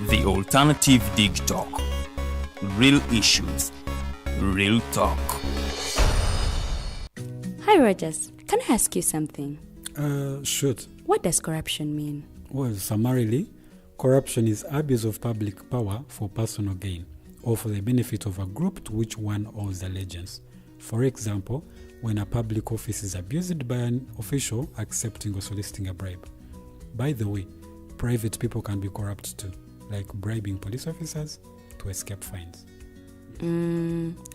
The Alternative Dig Talk. Real issues, real talk. Hi Rogers, can I ask you something? Shoot. What does corruption mean? Well, summarily, corruption is abuse of public power for personal gain or for the benefit of a group to which one owes allegiance. For example, when a public office is abused by an official accepting or soliciting a bribe. By the way, private people can be corrupt too, like bribing police officers to escape fines.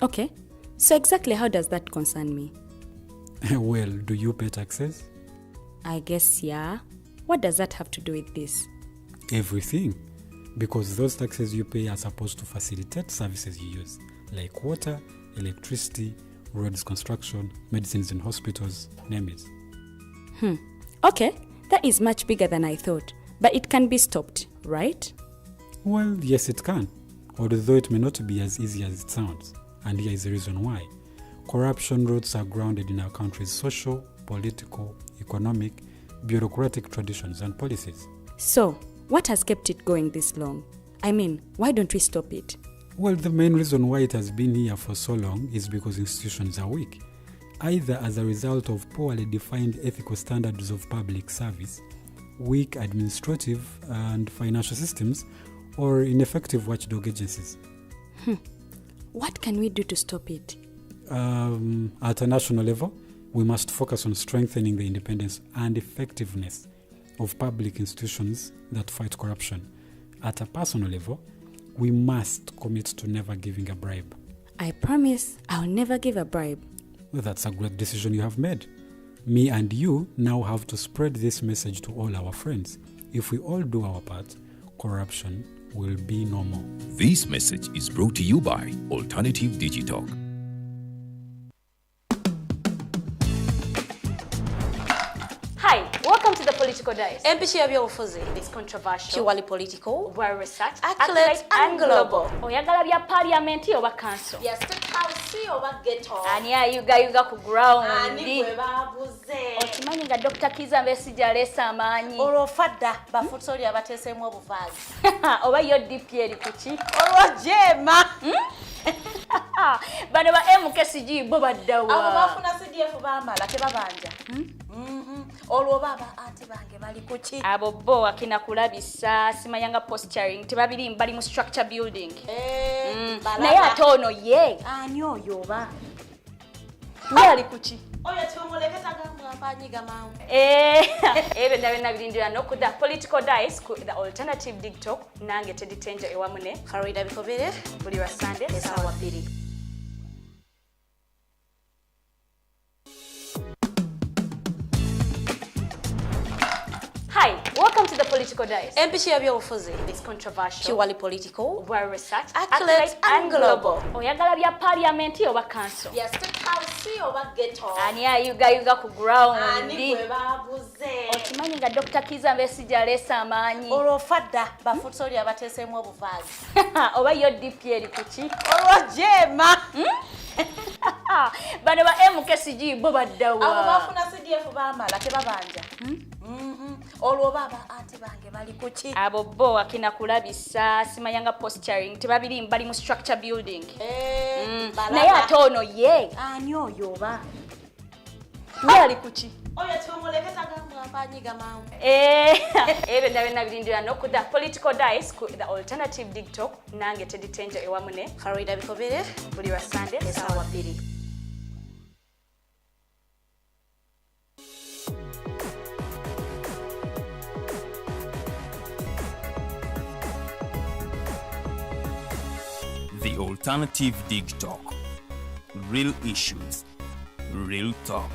Okay. So exactly how does that concern me? Well, do you pay taxes? I guess, yeah. What does that have to do with this? Everything. Because those taxes you pay are supposed to facilitate services you use, like water, electricity, roads construction, medicines in hospitals, name it. Okay, that is much bigger than I thought. But it can be stopped, right? Well, yes it can, although it may not be as easy as it sounds. And here is the reason why. Corruption roots are grounded in our country's social, political, economic, bureaucratic traditions and policies. So, what has kept it going this long? I mean, why don't we stop it? Well, the main reason why it has been here for so long is because institutions are weak, either as a result of poorly defined ethical standards of public service, weak administrative and financial systems, or ineffective watchdog agencies. What can we do to stop it? At a national level, we must focus on strengthening the independence and effectiveness of public institutions that fight corruption. At a personal level, we must commit to never giving a bribe. I promise I'll never give a bribe. Well, that's a great decision you have made. Me and you now have to spread this message to all our friends. If we all do our part, corruption will be no more. This message is brought to you by Alternative Digital. Hi, welcome to the Political Dice. Empishi ya byobufuzi. It's controversial, Purely political, well researched, accurate and global. Oyagala bya parliament oba council. bya state house oba ghetto. Ani ayugayuga ku ground. Ani bwe babuze. Okimanyi nga Dr. Kizza Besigye aleese amaanyi. Olwofadda bafutoli abateeseemu obuvaazi. Oba yo DP eri kuki? Olwojema. Bano ba MKCG bo baddawa. Abo bafuna CDF baamala tebabanja. Olwo baba ate bange bali kuki? Abo bo akina kulabisa simayanga posturing tebabiri bali mu structure building. Naye ate ono ye. Ani oyo oba? Ye ali kuki? Oyo kyomuleketa gamu apanyiga mawu. Ebe ndabena birindira nokuda Political Dice ku the Alternative Dig Talk nange teditenje ewamune Farida Bikobere buli wa Sunday esawa 2. Hi, welcome to the Political Dice. Empishi ya byobufuzi. It's controversial, Purely political, well researched, accurate and global. Oyagala bya parliament oba council. bya state house oba ghetto. Ani ayugayuga ku ground. Ani bwe babuze. Okimanyi nga Dr. Kizza Besigye aleese amaanyi. Olwofadda bafutoli abateeseemu obuvaazi. Oba yo DP eri kuki? Olwojema. Bano ba MKCG bo baddawa. Abo bafuna CDF baamala tebabanja. Olwo baba ate bange bali kuki? Abo bo akina kulabisa simayanga posturing tebabiri bali mu structure building. Naye ate ono ye. Ani oyo oba? Ye ali kuki? Oyo kyomuleketa gamu apanyiga mawu. Ebe ndabena birindira nokuda Political Dice ku the Alternative Dig Talk nange teditenje ewamune Farida Bikobere buli wa Sunday esawa 2. The Alternative Dig Talk. Real issues, real talk.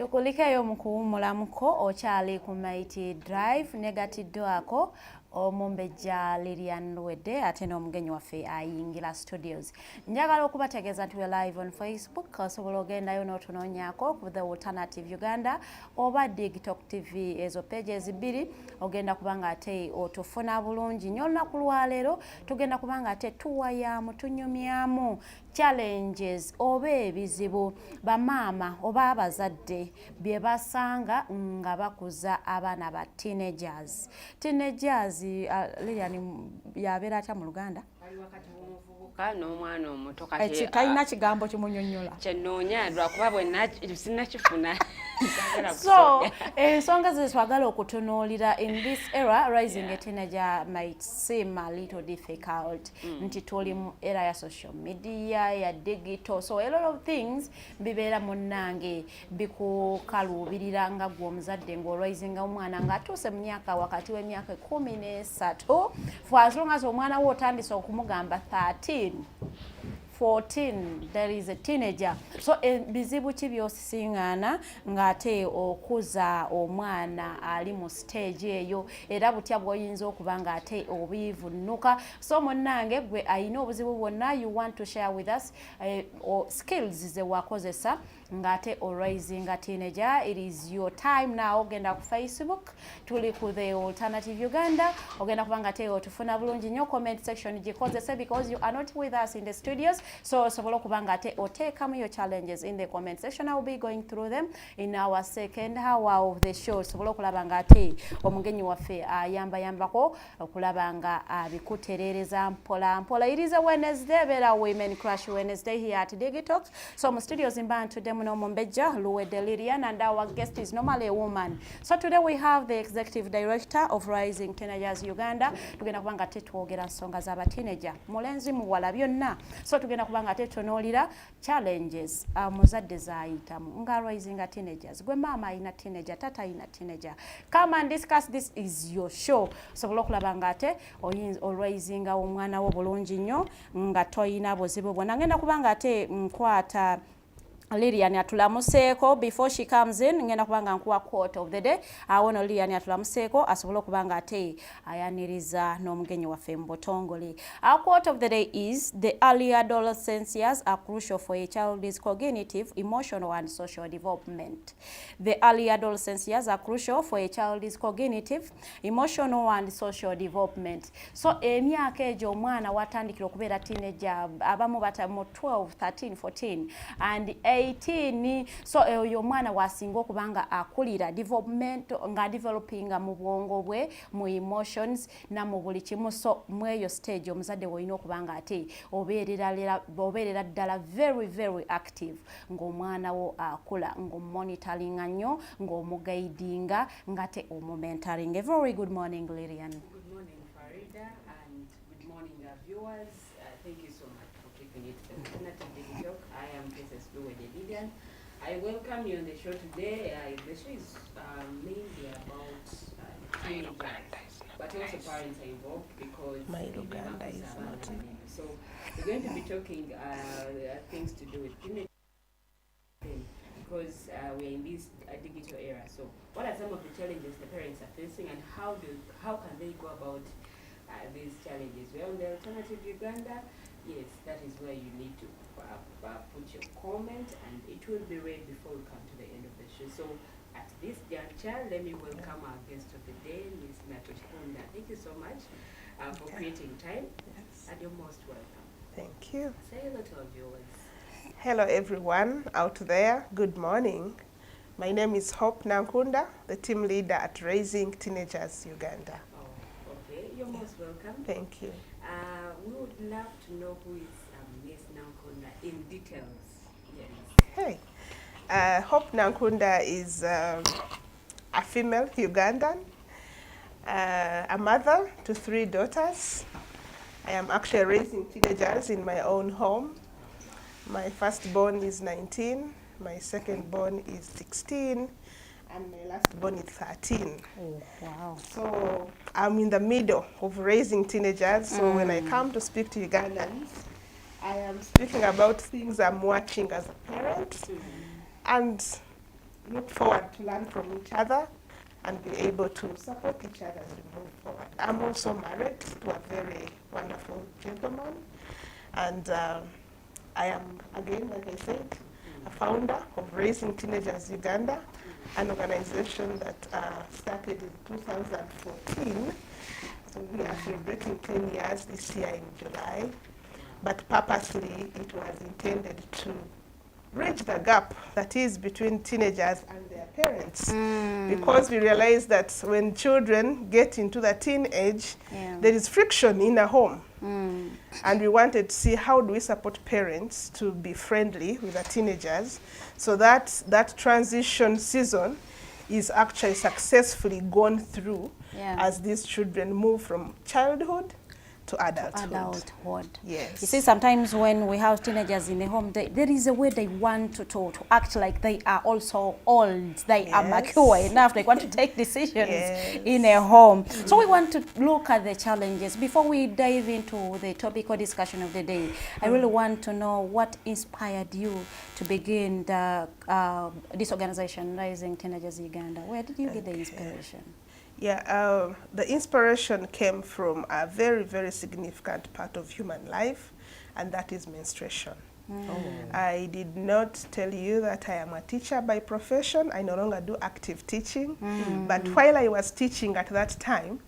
tukulikeyo mu kuwummulamuko okyali ku Mighty Drive negatiddwako omumbejja Lilian Luwedde ate n'omugenyi waffe ayingira studios. Njagala okubategeeza nti we live on Facebook, osobola ogendayo n'otunoonyaako ku The Alternative Uganda oba TikTok TV, ezo pages bbiri ogenda kubanga ate otufuna bulungi nnyo. Olunaku lwaleero tugenda kubanga ate tuwayaamu tunyumyamu challenges oba ebizibu bamaama oba abazadde bye basanga nga bakuza abaana ba teenagers. Lilian yabeera atya mu Luganda? Ali wakati w'omuvubuka n'omwana omuto kati talina kigambo kimunyonnyola kyenoonya lwakuba bwe sinnakifuna. So ensonga ze twagala okutunuulira in this era raising a teenager might seem a little difficult. Nti tuli mu era ya social media ya digital, so a lot of things bibeera munnange bikukaluubirira nga gwe omuzadde ng'olwaizinga omwana ng'atuuse mu myaka wakati w'emyaka 13 for as long as omwana wo otandise okumugamba 13 14, there is a teenager. So bizibu ki by'osisiŋŋaana ng'ate okuza omwana ali mu stage eyo era butya bw'oyinza okuba ng'ate obiivunuka. So munnange gwe ayina obuzibu bwonna you want to share with us skills ze wakozesa ng'ate raising a teenager. It is your time now. Ogenda ku Facebook tuli ku The Alternative Uganda, ogenda kuba ng'ate otufuna bulungi nnyo. Comment section gikozese because you are not with us in the studios. So osobola okuba ng'ate oteekamu your challenges in the comment section. I will be going through them in our second hour of the show. Osobola okulaba ng'ate omugenyi waffe ayambayambako okulaba nga abikutereereza mpola mpola. It is a Wednesday, beera Women Crush Wednesday here at Digital. So mu studios imba today muno Mumbejja Luwedde Lilian, and our guest is normally a woman. So today we have the Executive Director of Rising Teenagers Uganda. Tugenda kuba ng'ate twogera nsonga z'aba teenager mulenzi muwala byonna. So tugenda kuba ng'ate tunuulira challenges muzadde z'ayitamu nga rising teenagers. Gwe maama ayina teenager, tata ayina teenager. Come and discuss, this is your show. Osobola okulaba ng'ate rising omwana wo bulungi nnyo nga toyina buzibu bwonna. Ngenda kuba ng'ate nkwata Lilian atulamuseeko before she comes in. Ngenda kubanga nkuwa quote of the day. Awono Lilian atulamuseeko asobola okubanga ate ayaniriza n'omugenyi waffe mbotongole. Our quote of the day is, the early adolescence years are crucial for a child's cognitive, emotional and social development. The early adolescence years are crucial for a child's cognitive, emotional and social development. So emyaka egyo omwana watandikira okubeera teenager, abamu bata mu 12, 13, 14 and 18. So oyo mwana wasinga okubanga akulira development nga developing mu bwongo bwe, mu emotions na mu buli kimu. So mweyo stage omuzadde woyina okubanga ate obeerera ddala very very active ng'omwana wo akula, ng'omonitoringa nnyo, ng'omugaidinga ngate omumentoring. A very good morning Lilian. Good morning Farida, and good morning viewers. Thank you so much for keeping it the Alternative Digital. I am Princess Luwedde Lilian. I welcome you on the show today. The show is mainly about teenagers, but also parents are involved because My Uganda is not. So we're going to be talking things to do with teenagers because we're in this digital era. So what are some of the challenges the parents are facing, and how can they go about these challenges? We're on the Alternative Uganda. Yes, that is where you need to put your comment, and it will be read before we come to the end of the show. So at this juncture, let me welcome our guest of the day, Ms. Nankunda. Thank you so much for creating time. Yes. And you're most welcome. Thank you. Say hello to our viewers. Hello everyone out there. Good morning. My name is Hope Nankunda, the team leader at Raising Teenagers Uganda. Oh, okay. You're most welcome. Thank you. We would love to know who is Ms. Nankunda in details. Yes. Hey, Hope Nankunda is a female Ugandan, a mother to 3 daughters. I am actually raising teenagers in my own home. My firstborn is 19, my secondborn is 16, and my lastborn is 13. Oh, wow. So I'm in the middle of raising teenagers. So when I come to speak to Ugandans, I am speaking about things I'm watching as a parent and look forward to learn from each other and be able to support each other as we move forward. I'm also married to a very wonderful gentleman, and I am, again, like I said, a founder of Raising Teenagers Uganda, an organization that started in 2014. So we are celebrating 10 years this year in July, but purposely it was intended to bridge the gap that is between teenagers and their parents. Because we realize that when children get into the teen age, there is friction in a home. And we wanted to see how do we support parents to be friendly with the teenagers so that that transition season is actually successfully gone through as these children move from childhood to adulthood. Yes. You see, sometimes when we have teenagers in the home, there is a way they want to act like they are also old, they are mature enough, they want to take decisions in a home. So we want to look at the challenges. Before we dive into the topic or discussion of the day, I really want to know what inspired you to begin this organization, Raising Teenagers Uganda. Where did you get the inspiration? Yeah, the inspiration came from a very, very significant part of human life, and that is menstruation. I did not tell you that I am a teacher by profession. I no longer do active teaching. But while I was teaching at that time,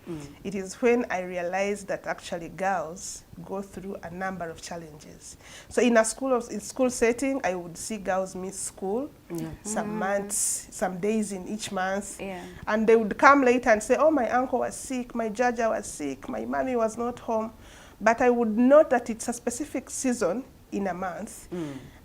it is when I realized that actually girls go through a number of challenges. So in a school setting, I would see girls miss school some months, some days in each month. And they would come later and say, oh, my uncle was sick, my jaja was sick, my mommy was not home. But I would note that it's a specific season in a month.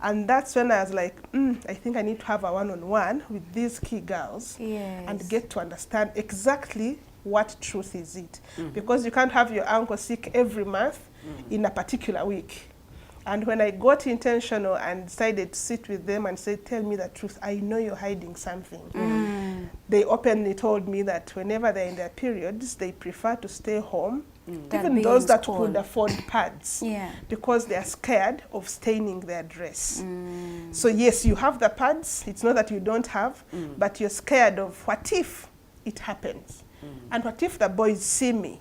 And that's when I was like, I think I need to have a one-on-one with these key girls and get to understand exactly what truth is it. Because you can't have your uncle sick every month in a particular week. And when I got intentional and decided to sit with them and say, tell me the truth, I know you're hiding something. They openly told me that whenever they're in their periods, they prefer to stay home, even those that could afford pads, because they are scared of staining their dress. So yes, you have the pads, it's not that you don't have, but you're scared of what if it happens? And what if the boys see me?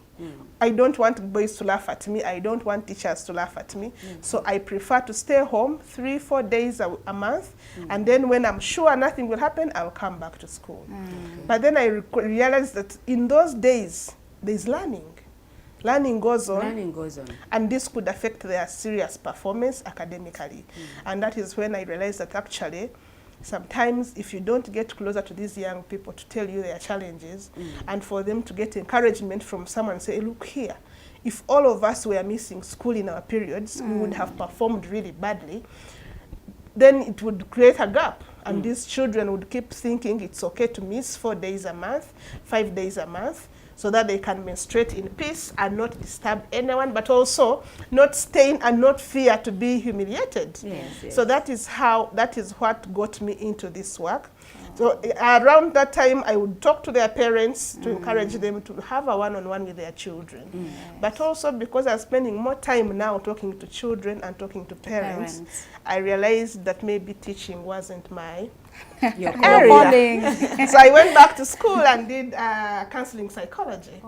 I don't want boys to laugh at me. I don't want teachers to laugh at me. So I prefer to stay home 3-4 days a month. And then when I'm sure nothing will happen, I'll come back to school. But then I realized that in those days, there's learning. Learning goes on. And this could affect their serious performance academically. And that is when I realized that actually, sometimes if you don't get closer to these young people to tell you their challenges and for them to get encouragement from someone, say, look here, if all of us were missing school in our periods, we would have performed really badly, then it would create a gap. And these children would keep thinking it's okay to miss 4 days a month, 5 days a month, so that they can menstruate in peace and not disturb anyone, but also not stain and not fear to be humiliated. So that is what got me into this work. So around that time, I would talk to their parents to encourage them to have a one-on-one with their children. But also because I'm spending more time now talking to children and talking to parents, I realized that maybe teaching wasn't my area. So I went back to school and did counseling psychology.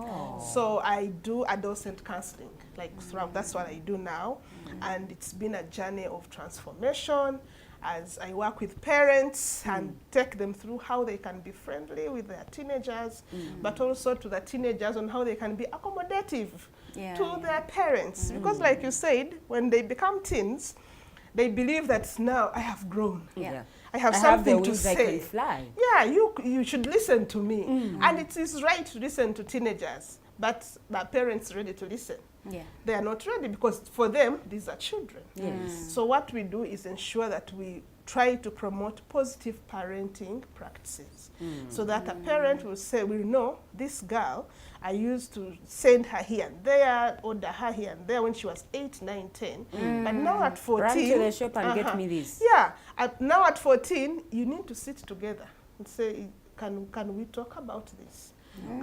So I do adolescent counseling, like throughout. That's what I do now. And it's been a journey of transformation as I work with parents and take them through how they can be friendly with their teenagers, but also to the teenagers on how they can be accommodative to their parents. Because like you said, when they become teens, they believe that now I have grown. I have something to say. I can fly. Yeah, you should listen to me. And it is right to listen to teenagers, but the parents are ready to listen. They are not ready because for them, these are children. So what we do is ensure that we try to promote positive parenting practices so that a parent will say, will know this girl, I used to send her here and there, order her here and there when she was 8, 9, 10. But now at 14, run to the shop and get me this. Now at 14, you need to sit together and say, can we talk about this?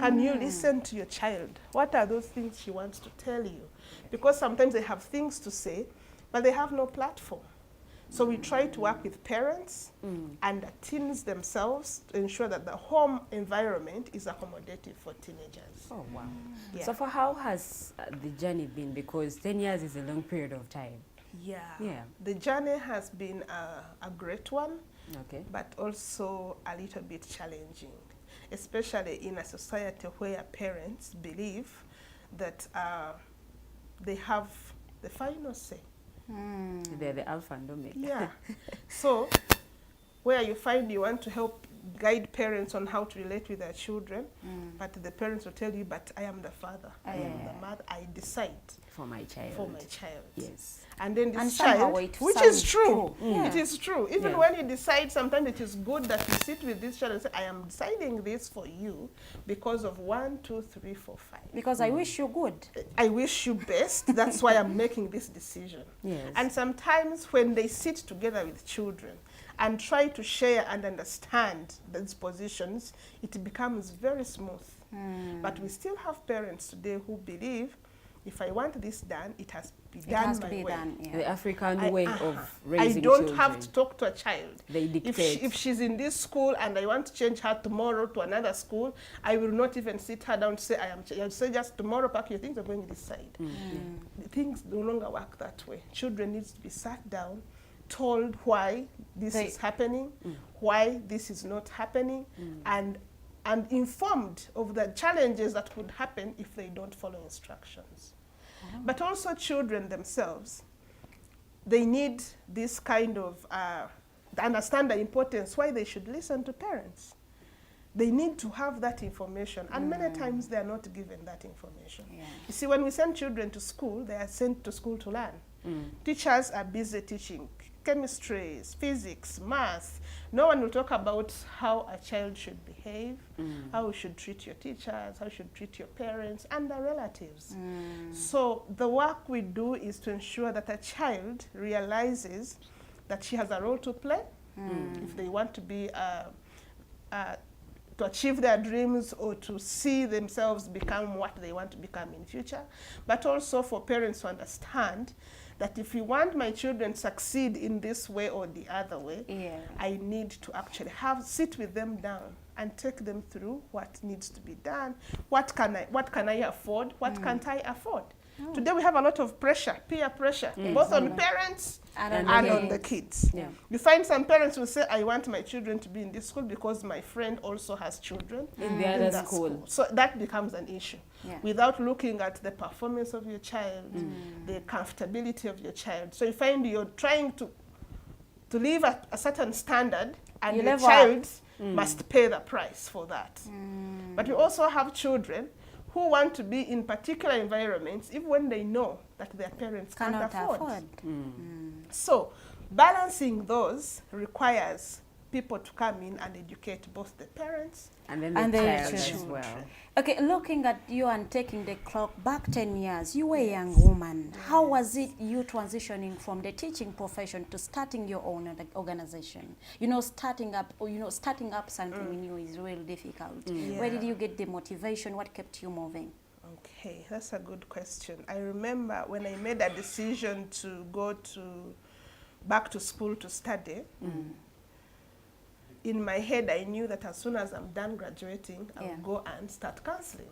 Can you listen to your child? What are those things she wants to tell you? Because sometimes they have things to say, but they have no platform. So we try to work with parents and teens themselves to ensure that the home environment is accommodative for teenagers. Oh, wow. Yeah. So for how has the journey been? Because 10 years is a long period of time. Yeah. The journey has been a great one, Okay. but also a little bit challenging, especially in a society where parents believe that they have the final say. They're the alpha and omega. Yeah. So where you find you want to help guide parents on how to relate with their children, but the parents will tell you, but I am the father, I am the mother, I decide For my child. for my child. Yes. And then this somehow child, it which is sounds true, Yeah. it is true. Even when you decide, sometimes it is good that you sit with this child and say, I am deciding this for you because of 1, 2, 3, 4, 5. Because I wish you good. I wish you best. That's why I'm making this decision. Yes. And sometimes when they sit together with children and try to share and understand these positions, it becomes very smooth. But we still have parents today who believe, if I want this done, it has to be It done has to my be way. done. Yeah. The African way of I raising don't children. have to talk to a child. They dictate. If she's in this school and I want to change her tomorrow to another school, I will not even sit her down to say, I'll say just tomorrow pack your things, I'm going this side. Things no longer work that way. Children need to be sat down, told why this is happening, why this is not happening, and informed of the challenges that could happen if they don't follow instructions. But also children themselves, they need this kind of, understand the importance why they should listen to parents. They need to have that information, and many times they are not given that information. Yeah. You see, when we send children to school, they are sent to school to learn. Teachers are busy teaching chemistry, physics, math. No one will talk about how a child should behave, how you should treat your teachers, how you should treat your parents and their relatives. So the work we do is to ensure that a child realizes that she has a role to play if they want to be to achieve their dreams or to see themselves become what they want to become in future, but also for parents to understand that if you want my children to succeed in this way or the other way, I need to actually sit with them down and take them through what needs to be done. What can I afford? What can't I afford? Today we have a lot of pressure, peer pressure, both on parents and on the kids. Yeah. You find some parents who say, I want my children to be in this school because my friend also has children In the other that school. So that becomes an issue. Yeah. Without looking at the performance of your child, the comfortability of your child. So you find you're trying to live at a certain standard, and You your level child must pay the price for that. But you also have children who want to be in particular environments even when they know that their parents Cannot can't afford. afford. So balancing those requires people to come in and educate both the parents And then And the the child as children. well. Okay, looking at you and taking the clock back 10 years, you were a young woman. How was it you transitioning from the teaching profession to starting your own organization? You know, starting up something new is really difficult. Where did you get the motivation? What kept you moving? Okay, that's a good question. I remember when I made a decision to go back to school to study, in my head I knew that as soon as I'm done graduating, I'll go and start counseling.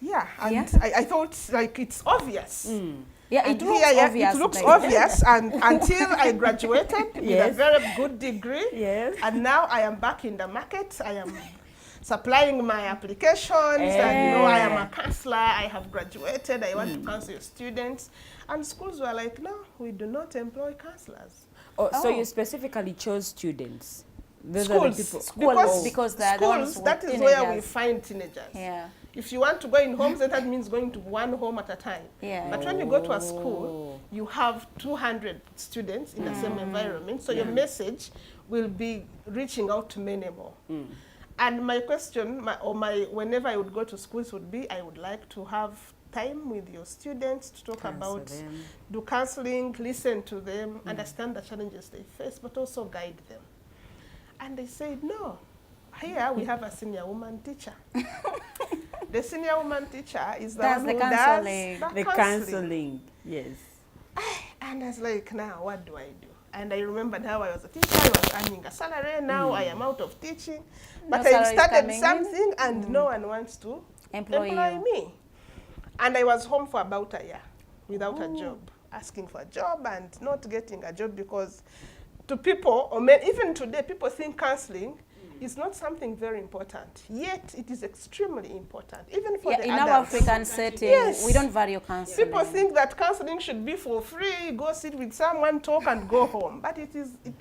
Yeah, and I thought like it's obvious. Yeah, And it looks obvious. It looks like- obvious, and until I graduated with a very good degree, and now I am back in the market. I am supplying my applications, and I am a counselor. I have graduated. I want to counsel your students, and schools were like, no, we do not employ counselors. So you specifically chose students. Those are the Schools, people. Because they are the ones schools, with that is where we teenagers. find teenagers. Yeah. If you want to go in homes, that means going to one home at a time. Yeah. But when you go to a school, you have 200 students in the same environment, so your message will be reaching out to many more. And my question, whenever I would go to schools would be, I would like to have time with your students to talk about, do counseling, listen to them, understand the challenges they face, but also guide them. And they said, no, here we have a senior woman teacher. The senior woman teacher is the one who does The counseling, yes. And I was like, now what do I do? And I remember now I was a teacher, I was earning a salary, now I am out of teaching. But salary I is started coming something and no one wants to Employ you. me. And I was home for about a year without a job, asking for a job and not getting a job because to people, or even today, people think counseling is not something very important. Yet it is extremely important, even for the in adults. our African setting, Yes. we don't value counseling. People think that counseling should be for free, go sit with someone, talk and go home. But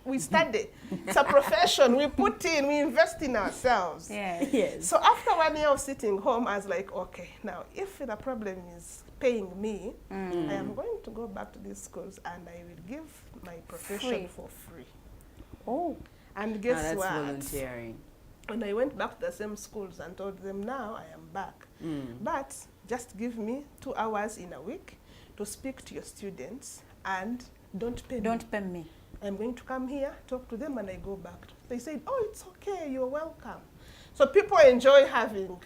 we study. It's a profession. We put in, we invest in ourselves. Yeah. Yes. So after 1 year of sitting home, I was like, okay, now if the problem is paying me, I am going to go back to these schools and I will give my profession Free. for free. Oh. And guess That's what? volunteering. When I went back to the same schools and told them, now I am back. But just give me 2 hours in a week to speak to your students and don't pay me. Don't pay me. I'm going to come here, talk to them, and I go back. They said, oh, it's okay, you're welcome. So people enjoy having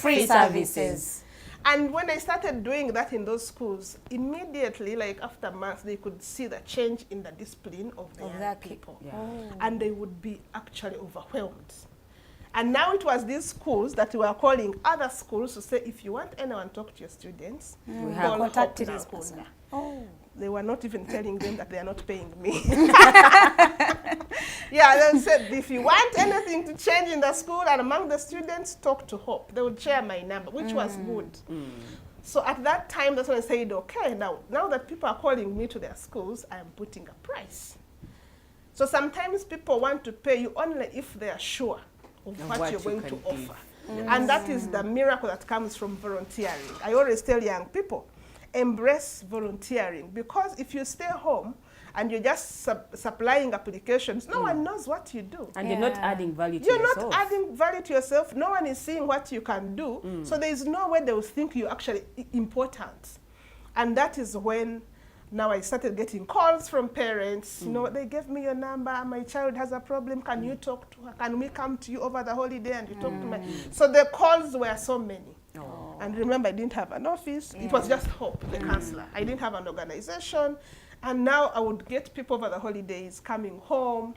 Free services. And when I started doing that in those schools, immediately, like after months, they could see the change in the discipline of the young Exactly. people. Yeah. And they would be actually overwhelmed. And now it was these schools that were calling other schools to say, if you want anyone to talk to your students, We call have Hope contacted this Nankunda. person. Oh. They were not even telling them that they are not paying me. Yeah, they said, if you want anything to change in the school and among the students, talk to Hope. They would share my number, which was good. So at that time, that's when I said, okay, now that people are calling me to their schools, I am putting a price. So sometimes people want to pay you only if they are sure of what you're going to offer. And that is the miracle that comes from volunteering. I always tell young people, embrace volunteering, because if you stay home and you're just supplying applications, no one knows what you do. And you're not adding value to You're yourself. not adding value to yourself. No one is seeing what you can do. So there is no way they will think you're actually important. And that is when now I started getting calls from parents. You know, they gave me your number. My child has a problem. Can you talk to her? Can we come to you over the holiday and you talk to me? So the calls were so many. And remember, I didn't have an office. It was just Hope, the counselor. I didn't have an organization. And now I would get people over the holidays coming home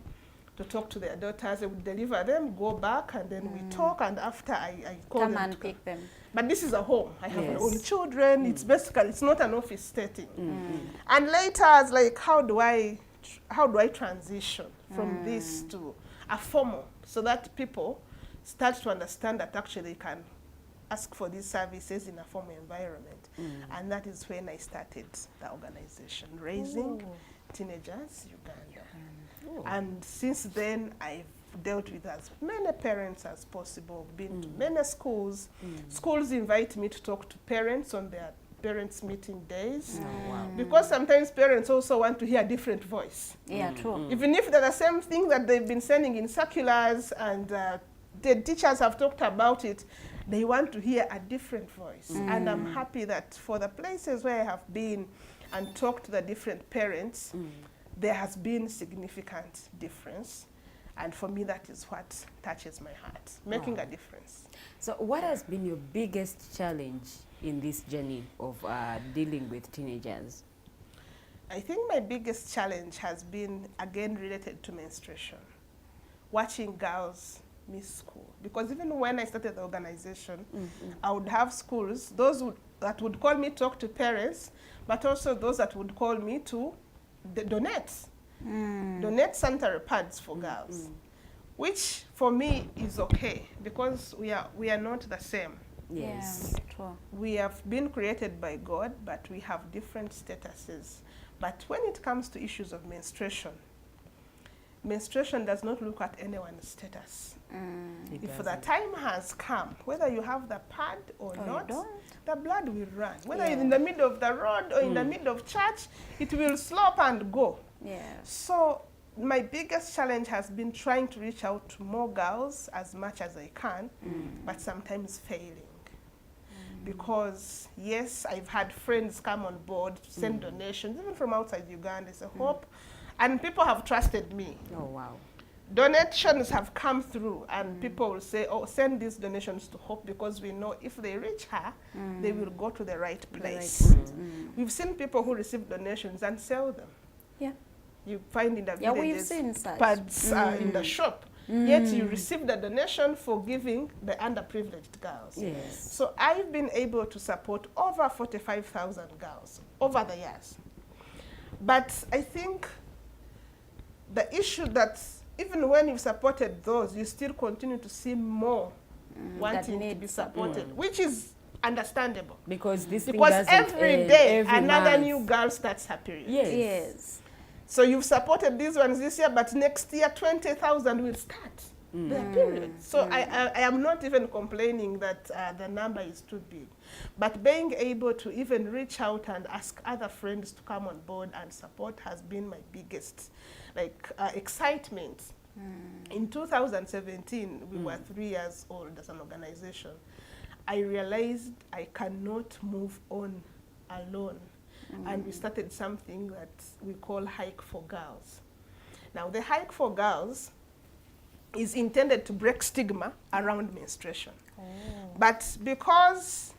to talk to their daughters. I would deliver them, go back, and then we talk. And after I call Come them and to pick them. But this is a home. I have my Yes. own children. It's basically, it's not an office setting. And later, I was like, how do I transition from this to a formal, so that people start to understand that actually they can ask for these services in a formal environment. And that is when I started the organization, Raising Teenagers Uganda. And since then, I've dealt with as many parents as possible, been to many schools. Schools invite me to talk to parents on their parents' meeting days. Because sometimes parents also want to hear a different voice. Yeah, true. Even if they're the same thing that they've been sending in circulars and the teachers have talked about it, they want to hear a different voice. And I'm happy that for the places where I have been and talked to the different parents, there has been significant difference. And for me, that is what touches my heart, making a difference. So what has been your biggest challenge in this journey of dealing with teenagers? I think my biggest challenge has been, again, related to menstruation. Watching girls miss school. Because even when I started the organization, I would have schools, that would call me, talk to parents, but also those that would call me to donate. Donate sanitary pads for girls, which for me is okay, because we are not the same. Yes. Yeah, true. We have been created by God, but we have different statuses. But when it comes to issues of menstruation, menstruation does not look at anyone's status. If the time has come, whether you have the pad or not, the blood will run. Whether it's in the middle of the road or in the middle of church, it will slope and go. Yeah. So my biggest challenge has been trying to reach out to more girls as much as I can, but sometimes failing. Because yes, I've had friends come on board, send donations, even from outside Uganda, it's a Hope, and people have trusted me. Oh, wow. Donations have come through, and people will say, oh, send these donations to Hope, because we know if they reach her, they will go to the right place. We've seen people who receive donations and sell them. Yeah. you find in the Yeah, we've villages seen such. pads in the shop. Yet you received a donation for giving the underprivileged girls. Yes. So I've been able to support over 45,000 girls over the years. But I think the issue that even when you've supported those, you still continue to see more wanting to be supported, which is understandable. Because this thing Because doesn't every end day, every another month. new girl starts her period. Yes. Yes. So you've supported these ones this year, but next year 20,000 will start their period. So I am not even complaining that the number is too big. But being able to even reach out and ask other friends to come on board and support has been my biggest excitement. In 2017, we were 3 years old as an organization. I realized I cannot move on alone. And we started something that we call Hike for Girls. Now, the Hike for Girls is intended to break stigma around menstruation. But because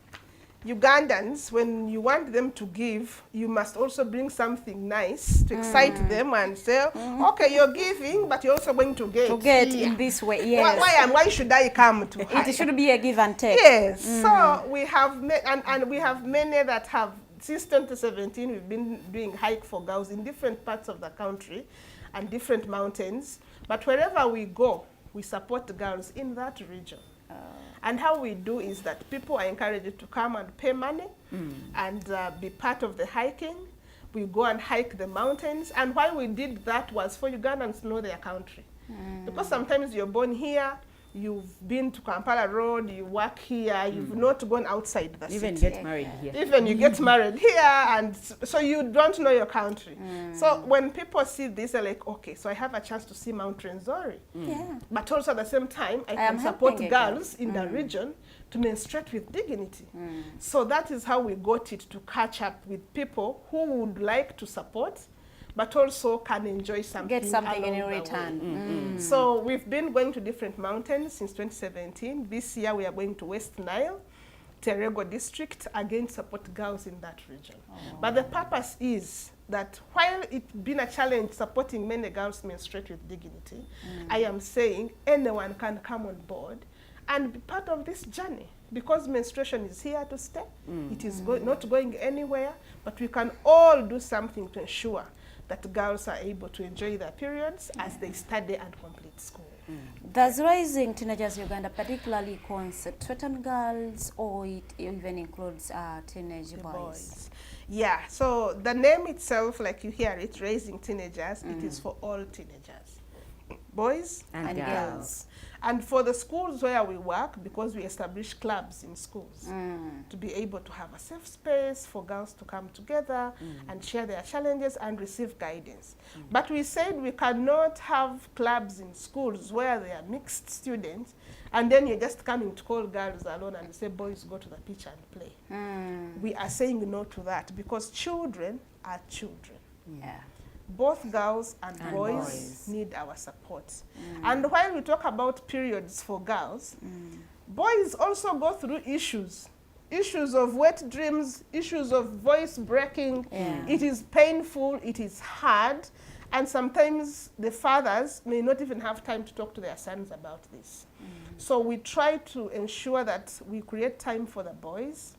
Ugandans, when you want them to give, you must also bring something nice to excite them and say, okay, you're giving, but you're also going to get. To get here. in this way, yes. Why should I come to Hike? It should be a give and take. Yes. So we have, and we have many that have, since 2017, we've been doing Hike for Girls in different parts of the country and different mountains. But wherever we go, we support the girls in that region. And how we do is that people are encouraged to come and pay money and be part of the hiking. We go and hike the mountains. And why we did that was for Ugandans to know their country. Because sometimes you're born here, you've been to Kampala Road, you work here, you've not gone outside the Even city. get married here. Even you get married here, and so you don't know your country. So when people see this, they're like, okay, so I have a chance to see Mount Renzori. Yeah. But also at the same time, I am can support helping a girls in the region to menstruate with dignity. So that is how we got it to catch up with people who would like to support, but also can enjoy something. Get something in along the return. way. So we've been going to different mountains since 2017. This year we are going to West Nile, Terego district, again to support girls in that region. But the purpose is that while it's been a challenge supporting many girls menstruate with dignity, I am saying anyone can come on board and be part of this journey. Because menstruation is here to stay. It is not going anywhere, but we can all do something to ensure that girls are able to enjoy their periods as they study and complete school. Does Rising Teenagers Uganda particularly concentrate on girls, or it even includes teenage boys? Yeah, so the name itself, like you hear it, Raising Teenagers, it is for all teenagers, boys and girls. And for the schools where we work, because we establish clubs in schools, to be able to have a safe space for girls to come together and share their challenges and receive guidance. But we said we cannot have clubs in schools where they are mixed students, and then you're just coming to call girls alone and say, boys, go to the pitch and play. We are saying no to that, because children are children. Yeah. Both girls and boys need our support. And while we talk about periods for girls, boys also go through issues of wet dreams, issues of voice breaking. It is painful, it is hard, and sometimes the fathers may not even have time to talk to their sons about this. So we try to ensure that we create time for the boys,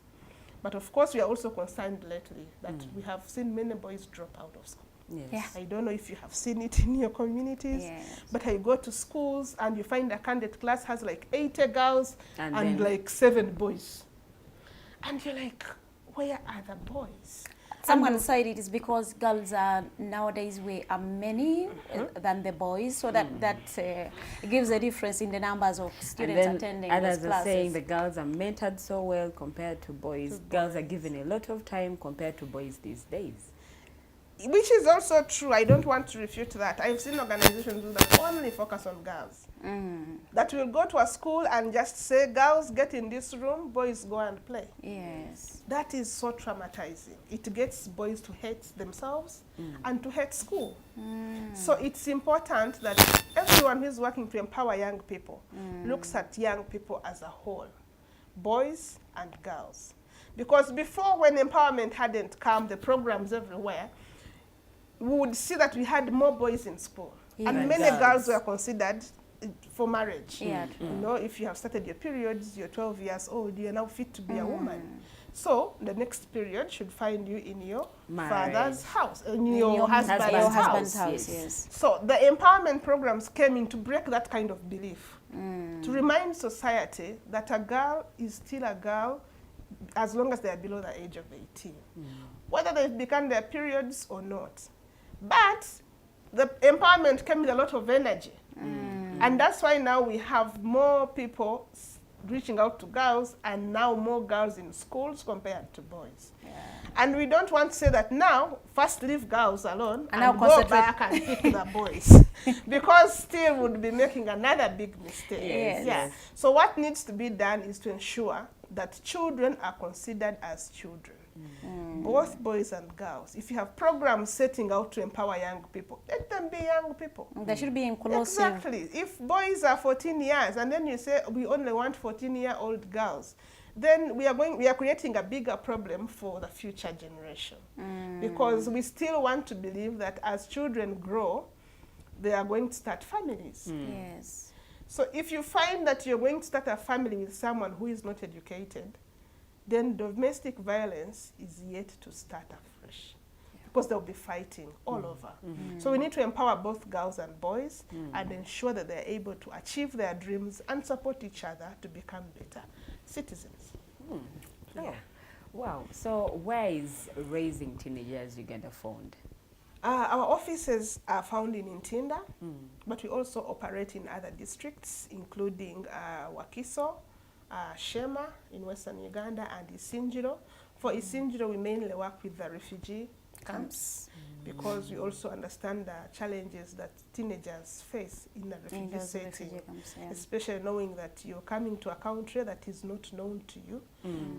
but of course we are also concerned lately that we have seen many boys drop out of school. Yes. Yeah. I don't know if you have seen it in your communities, but I go to schools and you find a candidate class has like 80 girls and like 7 boys. And you're like, where are the boys? Someone said it is because girls are nowadays we are many than the boys, so that gives a difference in the numbers of students attending those classes. Others are saying the girls are mentored so well compared to boys. Girls are given a lot of time compared to boys these days. Which is also true. I don't want to refute that. I've seen organizations that only focus on girls. That will go to a school and just say, girls, get in this room, boys, go and play. Yes. That is so traumatizing. It gets boys to hate themselves and to hate school. So it's important that everyone who is working to empower young people looks at young people as a whole, boys and girls. Because before, when empowerment hadn't come, the programs everywhere, we would see that we had more boys in school. Yeah. And many girls were considered for marriage. Yeah, You know, if you have started your periods, you're 12 years old, you're now fit to be a woman. So the next period should find you in your father's house, in your husband's house. Yes. So the empowerment programs came in to break that kind of belief, to remind society that a girl is still a girl as long as they are below the age of 18, whether they've begun their periods or not. But the empowerment came with a lot of energy. And that's why now we have more people reaching out to girls, and now more girls in schools compared to boys. And we don't want to say that now, first leave girls alone and go back and pick the boys. Because still would be making another big mistake. Yes. So what needs to be done is to ensure that children are considered as children. Both boys and girls. If you have programs setting out to empower young people, let them be young people. They should be inclusive. Exactly. If boys are 14 years and then you say we only want 14-year-old girls, then we are creating a bigger problem for the future generation. Because we still want to believe that as children grow, they are going to start families. Yes. So if you find that you're going to start a family with someone who is not educated, then domestic violence is yet to start afresh, because they'll be fighting all over. So we need to empower both girls and boys and ensure that they're able to achieve their dreams and support each other to become better citizens. Yeah. Wow. So where is Raising Teenagers Uganda found? Our offices are found in Ntinda, but we also operate in other districts, including Wakiso, Shema in Western Uganda, and Isinjiro. For Isinjiro, we mainly work with the refugee camps because we also understand the challenges that teenagers face in the refugee setting, especially knowing that you're coming to a country that is not known to you,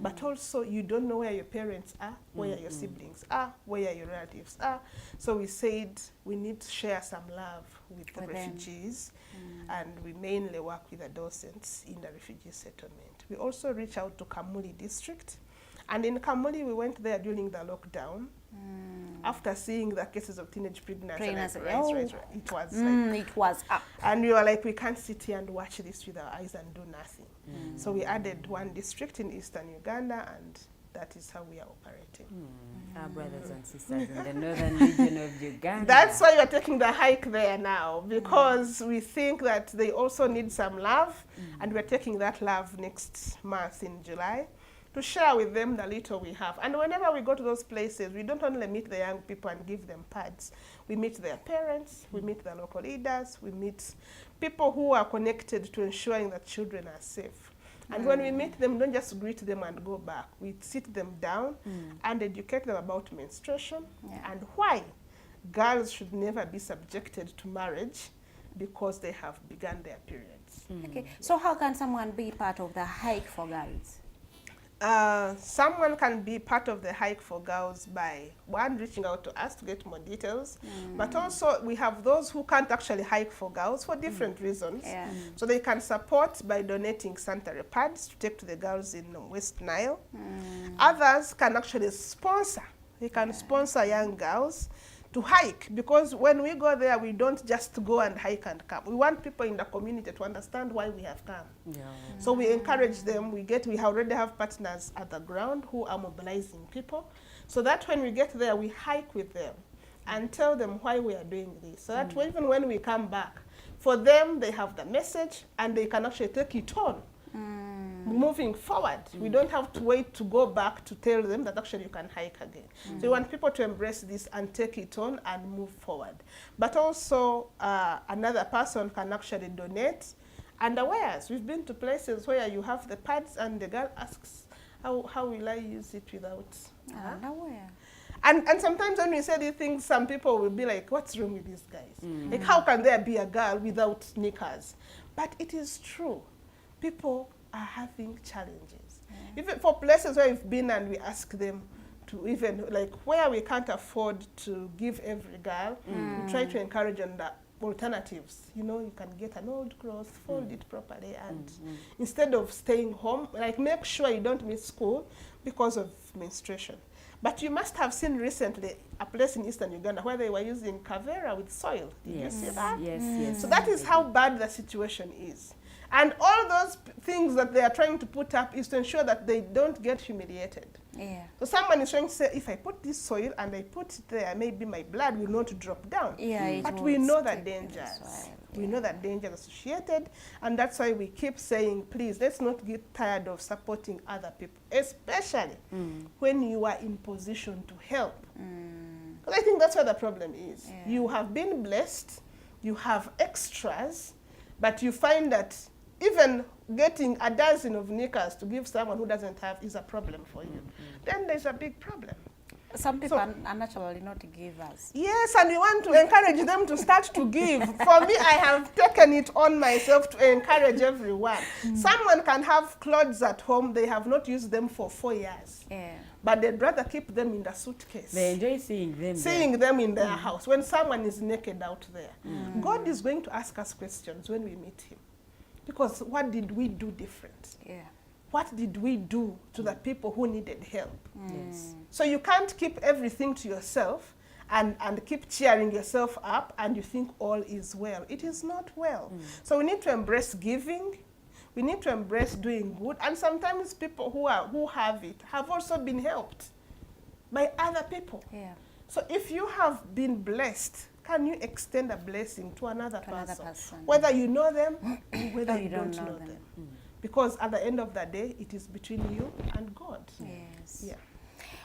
but also you don't know where your parents are, where your siblings are, where your relatives are. So we said we need to share some love with the refugees, and we mainly work with the docents in the refugee settlement. We also reach out to Kamuli district, and in Kamuli we went there during the lockdown. After seeing the cases of teenage pregnancy, it was it was up. And we were like, we can't sit here and watch this with our eyes and do nothing. So we added one district in Eastern Uganda, and that is how we are operating. Our brothers and sisters in the northern region of Uganda. That's why we are taking the hike there now, because we think that they also need some love, and we're taking that love next month in July to share with them the little we have. And whenever we go to those places, we don't only meet the young people and give them pads. We meet their parents, we meet the local leaders, we meet people who are connected to ensuring that children are safe. And when we meet them, don't just greet them and go back. We sit them down and educate them about menstruation and why girls should never be subjected to marriage because they have begun their periods. Okay, so how can someone be part of the hike for girls? Someone can be part of the hike for girls by, one, reaching out to us to get more details, but also we have those who can't actually hike for girls for different reasons. So they can support by donating sanitary pads to take to the girls in West Nile. Others can actually sponsor. They can sponsor young girls to hike, because when we go there, we don't just go and hike and come. We want people in the community to understand why we have come. So we encourage them. We already have partners at the ground who are mobilizing people, so that when we get there, we hike with them and tell them why we are doing this, so that even when we come back, for them, they have the message and they can actually take it on. Moving forward, we don't have to wait to go back to tell them that actually you can hike again. So we want people to embrace this and take it on and move forward. But also, another person can actually donate underwears. We've been to places where you have the pads and the girl asks, how will I use it without Underwear. And sometimes when we say these things, some people will be like, what's wrong with these guys? Like, how can there be a girl without knickers? But it is true. People are having challenges. Even for places where we've been and we ask them to even, like, where we can't afford to give every girl, we try to encourage on the alternatives. You know, you can get an old cloth, fold it properly, and instead of staying home, like, make sure you don't miss school because of menstruation. But you must have seen recently a place in eastern Uganda where they were using kavera with soil. Did you see that? Yes. So that is how bad the situation is. And all those things that they are trying to put up is to ensure that they don't get humiliated. Yeah. So someone is trying to say, if I put this soil and I put it there, maybe my blood will not drop down. Yeah, it but will we know stick the in the dangers. soil. We know that danger associated, and that's why we keep saying, please, let's not get tired of supporting other people, especially when you are in position to help. Because I think that's where the problem is. Yeah. You have been blessed, you have extras, but you find that even getting a dozen of knickers to give someone who doesn't have is a problem for you. Then there's a big problem. Some people So- are naturally not givers. Yes, and we want to encourage them to start to give. For me, I have taken it on myself to encourage everyone. Someone can have clothes at home, they have not used them for 4 years. Yeah. But they'd rather keep them in the suitcase. They enjoy seeing them. Seeing them in their house when someone is naked out there. God is going to ask us questions when we meet him. Because what did we do different? Yeah. What did we do to the people who needed help? Yes. So you can't keep everything to yourself and keep cheering yourself up and you think all is well. It is not well. So we need to embrace giving. We need to embrace doing good. And sometimes people who have it have also been helped by other people. Yeah. So if you have been blessed, can you extend a blessing to another another person? person. Whether you know them, whether Or you you don't don't know know them. them. Because at the end of the day, it is between you and God. Yes. Yeah.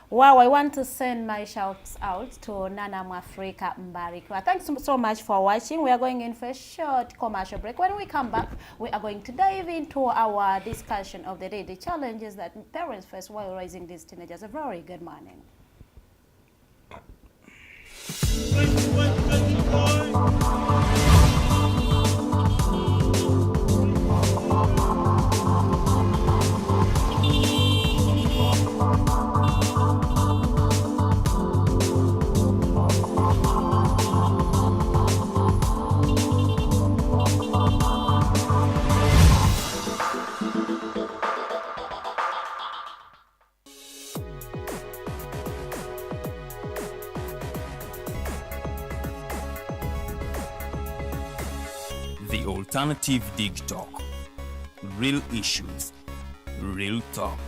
Wow, I want to send my shouts out to Nana Mwafrika Mbarikwa. Thanks so much for watching. We are going in for a short commercial break. When we come back, we are going to dive into our discussion of the day, the challenges that parents face while raising these teenagers. A very good morning. The Alternative Dig Talk. Real issues, real talk.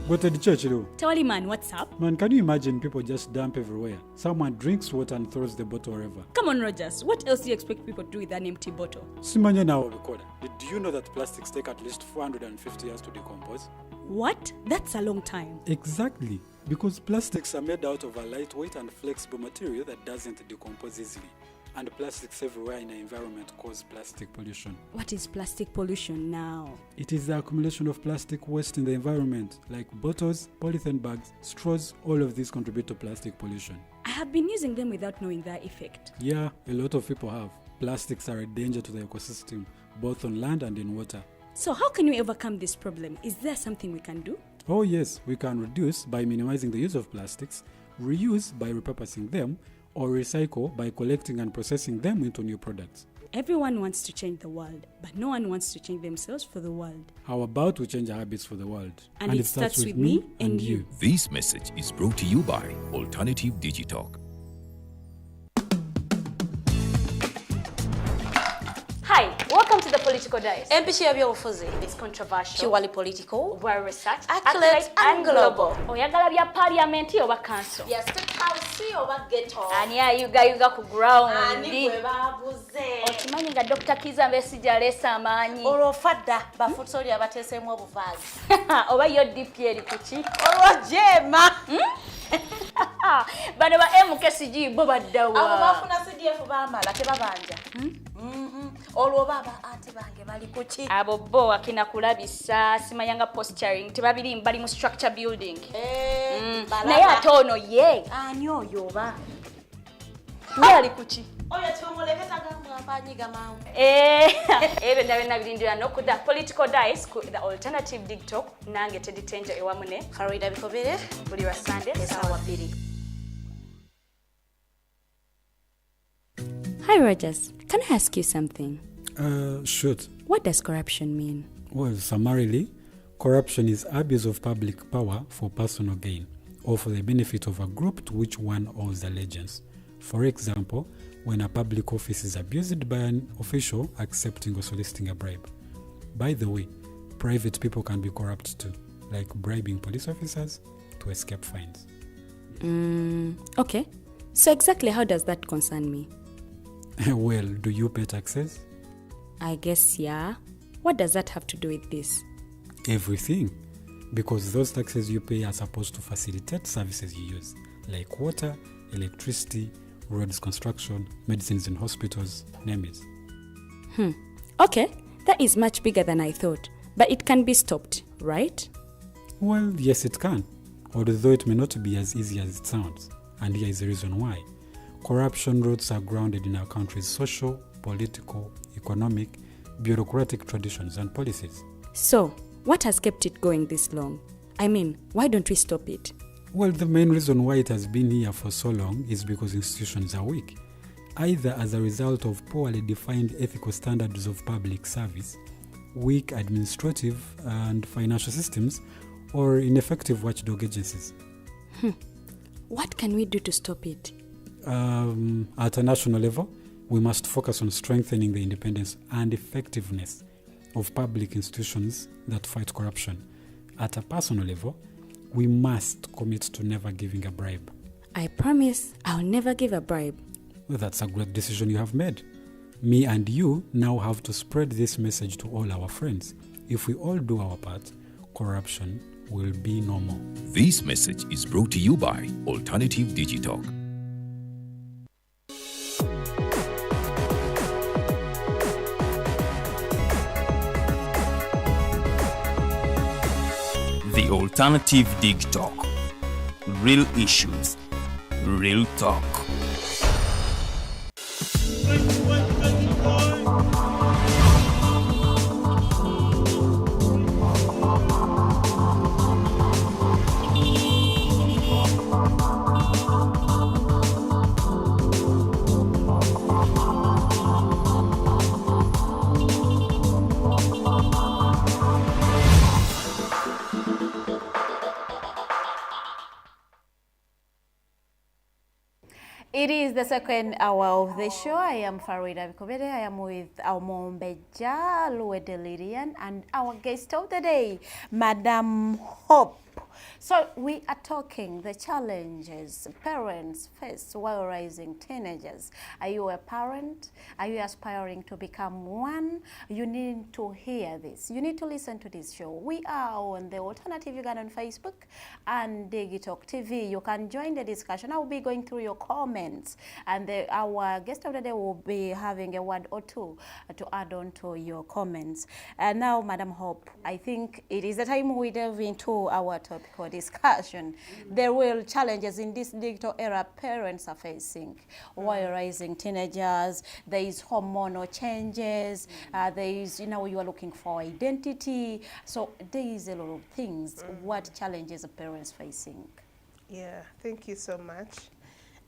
Go to the church, though. Tawali man, what's up? Man, can you imagine people just dump everywhere? Someone drinks water and throws the bottle wherever. Come on, Rogers. What else do you expect people to do with an empty bottle? Simanya now, Bikoda. Did you know that plastics take at least 450 years to decompose? What? That's a long time. Exactly. Because plastics are made out of a lightweight and flexible material that doesn't decompose easily. And plastics everywhere in the environment cause plastic pollution. What is plastic pollution now? It is the accumulation of plastic waste in the environment, like bottles, polythene bags, straws. All of these contribute to plastic pollution. I have been using them without knowing their effect. Yeah, a lot of people have. Plastics are a danger to the ecosystem, both on land and in water. So how can we overcome this problem? Is there something we can do? Oh yes, we can reduce by minimizing the use of plastics, reuse by repurposing them, or recycle by collecting and processing them into new products. Everyone wants to change the world, but no one wants to change themselves for the world. How about we change our habits for the world? And it starts with me and you. This message is brought to you by Alternative Digitalk. Hi, welcome to the Political Dice. Empishi y'ebyobufuzi. It's controversial, Purely political. well researched, Accurate and global. Oyagala bya parliament oba council. Ya State House oba ghetto. Ani ayugayuga ku ground. Ani gwe baabuze. Okimanyi nga Dr. Kizza Besigye aleesa amaanyi. Olwo fadda bafutoli abateeseemu obuvaazi. Oba yo DP eri ku ki? Olwo jeema. Bano ba MKCG bo baddawa. Abo bafuna CDF baamala tebabanja. Olwo baba ate bange bali ku ki? Abo bo akina kulabisa simanyanga posturing tebabiri bali mu structure building. Naye ate ono ye. Ani oyo oba? Ye ali ku ki? Oyo tumuleketa gamba apanyiga mangu. Ebyo byonna birindira n'oku the Political Dice ku the Alternative Dig Talk nange Teddy Tenja ewamu ne Farida Bikobere buli wa Sunday essaawa 2. Hi, Rogers. Can I ask you something? Shoot. What does corruption mean? Well, summarily, corruption is abuse of public power for personal gain or for the benefit of a group to which one owes allegiance. For example, when a public office is abused by an official accepting or soliciting a bribe. By the way, private people can be corrupt too, like bribing police officers to escape fines. Okay. So exactly how does that concern me? Well, do you pay taxes? I guess, yeah. What does that have to do with this? Everything. Because those taxes you pay are supposed to facilitate services you use, like water, electricity, roads construction, medicines in hospitals, name it. Okay, that is much bigger than I thought. But it can be stopped, right? Well, yes, it can. Although it may not be as easy as it sounds. And here is the reason why. Corruption roots are grounded in our country's social, political, economic, bureaucratic traditions and policies. So, what has kept it going this long? I mean, why don't we stop it? Well, the main reason why it has been here for so long is because institutions are weak, either as a result of poorly defined ethical standards of public service, weak administrative and financial systems, or ineffective watchdog agencies. What can we do to stop it? At a national level, we must focus on strengthening the independence and effectiveness of public institutions that fight corruption. At a personal level, we must commit to never giving a bribe. I promise I'll never give a bribe. Well, that's a great decision you have made. Me and you now have to spread this message to all our friends. If we all do our part, corruption will be no more. This message is brought to you by Alternative Digital. The Alternative Dig Talk. Real issues, real talk. It is the second hour of the show. I am Farida Bikobede. I am with our Mombeja, Luedelirian, and our guest of the day, Madam Hope. So we are talking the challenges parents face while raising teenagers. Are you a parent? Are you aspiring to become one? You need to hear this. You need to listen to this show. We are on the Alternative Uganda on Facebook and Digitalk TV. You can join the discussion. I will be going through your comments, and our guest of the day will be having a word or two to add on to your comments. And now, Madam Hope, I think it is the time we delve into our topic or discussion. The real challenges in this digital era parents are facing while raising teenagers. There is hormonal changes. There is, you are looking for identity. So there is a lot of things. What challenges are parents facing? Yeah, thank you so much.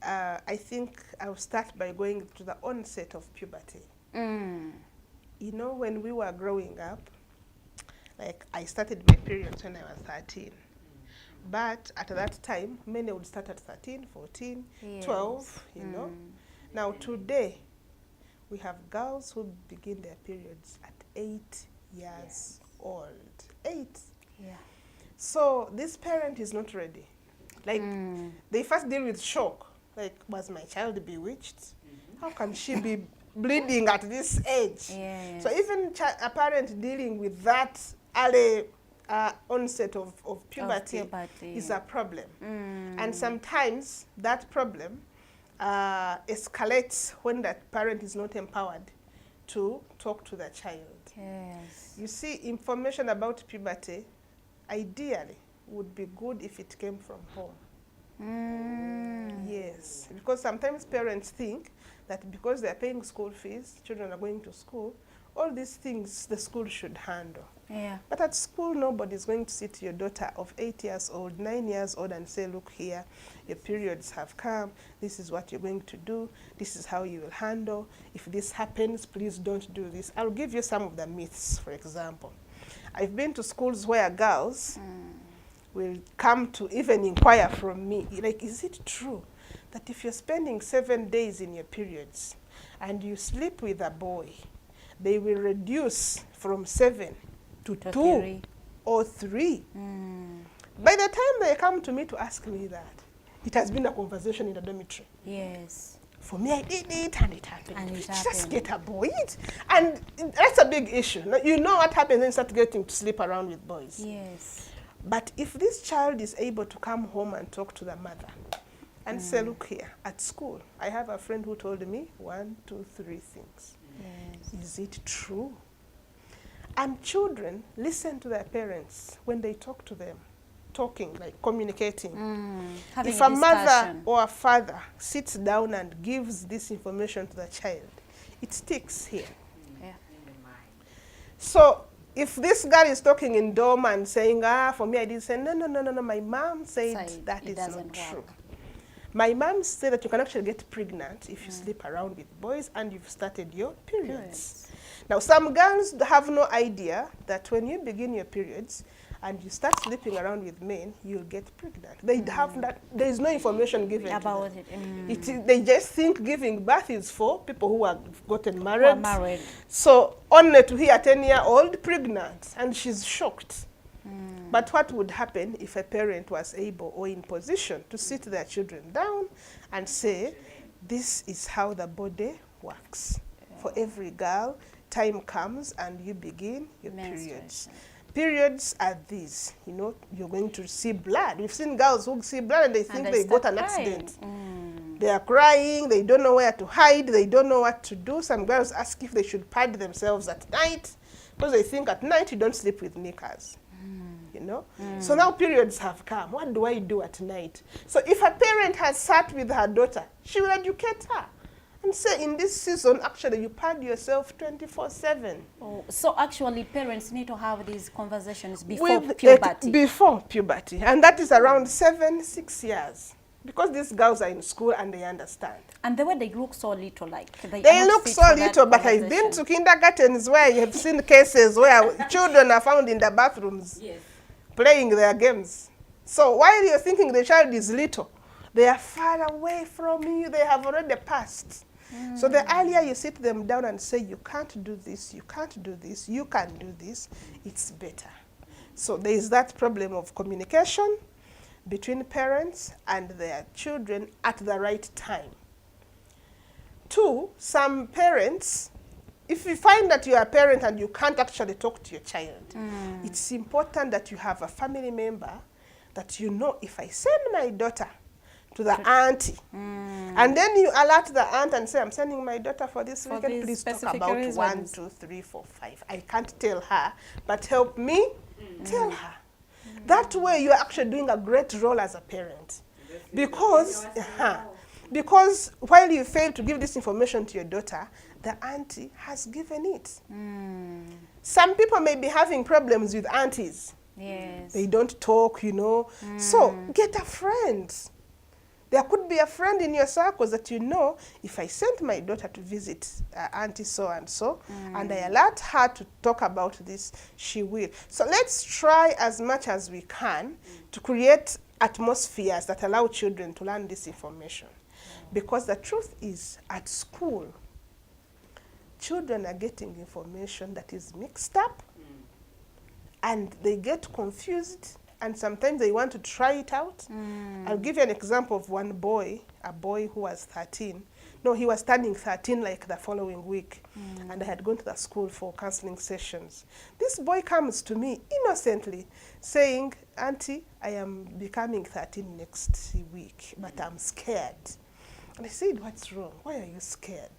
I think I'll start by going to the onset of puberty. When we were growing up, like I started my periods when I was 13. But at that time, many would start at 13, 14, yes. 12, Now today, we have girls who begin their periods at 8 years old. 8. Yeah. So this parent is not ready. Like, they first deal with shock. Like, was my child bewitched? How can she be bleeding at this age? Yes. So even a parent dealing with that early onset of puberty is a problem. And sometimes that problem escalates when that parent is not empowered to talk to the child. Yes. You see, information about puberty ideally would be good if it came from home. Yes, because sometimes parents think that because they're paying school fees, children are going to school, all these things the school should handle. Yeah. But at school, nobody's going to sit to your daughter of 8 years old, 9 years old and say, look here, your periods have come. This is what you're going to do. This is how you will handle. If this happens, please don't do this. I'll give you some of the myths, for example. I've been to schools where girls will come to even inquire from me, like, is it true that if you're spending 7 days in your periods and you sleep with a boy, they will reduce from 7 to 2 3. or 3. By the time they come to me to ask me that, it has been a conversation in the dormitory. Yes. For me, I did it and it happened. And it Just happened. get a boy. And that's a big issue. You know what happens when you start getting to sleep around with boys. Yes. But if this child is able to come home and talk to the mother and say, look here, at school, I have a friend who told me 1, 2, 3 things. Yes. Is it true? And children listen to their parents when they talk to them, talking, like communicating. Having If a a mother discussion. or a father sits down and gives this information to the child, it sticks here. Yeah. So if this girl is talking in dorm and saying, for me I didn't say, no, my mom said Said that it is not doesn't true. work. My mom said that you can actually get pregnant if you sleep around with boys and you've started your periods. Now, some girls have no idea that when you begin your periods and you start sleeping around with men, you'll get pregnant. They have that. There is no information given About to them. it. They just think giving birth is for people who have gotten Who married. are married. So only to hear a 10-year-old pregnant, and she's shocked. But what would happen if a parent was able or in position to sit their children down and say, this is how the body works. For every girl, time comes and you begin your periods. Periods are these, you're going to see blood. We've seen girls who see blood and they think they got an accident. They are crying, they don't know where to hide, they don't know what to do. Some girls ask if they should pad themselves at night because they think at night you don't sleep with knickers. So now periods have come. What do I do at night? So if a parent has sat with her daughter, she will educate her and say, in this season, actually, you pad yourself 24/7. Oh, so actually, parents need to have these conversations before puberty. Before puberty. And that is around 6 years. Because these girls are in school and they understand. And the way they look so little, like they look so little, but I've been to kindergartens where you have seen cases where children are found in the bathrooms playing their games. So while you're thinking the child is little, they are far away from you. They have already passed. So the earlier you sit them down and say, you can't do this, you can't do this, you can do this, it's better. So there is that problem of communication between parents and their children at the right time. 2, some parents, if you find that you are a parent and you can't actually talk to your child, it's important that you have a family member that if I send my daughter to the auntie, and then you alert the aunt and say, I'm sending my daughter for this weekend, please talk about reasons. 1, 2, 3, 4, 5. I can't tell her, but help me tell her. That way you're actually doing a great role as a parent. Because while you fail to give this information to your daughter, the auntie has given it. Some people may be having problems with aunties. Yes. They don't talk, So get a friend. There could be a friend in your circles that if I sent my daughter to visit auntie so-and-so, and I alert her to talk about this, she will. So let's try as much as we can to create atmospheres that allow children to learn this information. Because the truth is, at school, children are getting information that is mixed up, and they get confused, and sometimes they want to try it out. I'll give you an example of one boy, a boy who was 13. No, he was turning 13 like the following week, and I had gone to the school for counseling sessions. This boy comes to me innocently saying, Auntie, I am becoming 13 next week, but I'm scared. And I said, what's wrong? Why are you scared?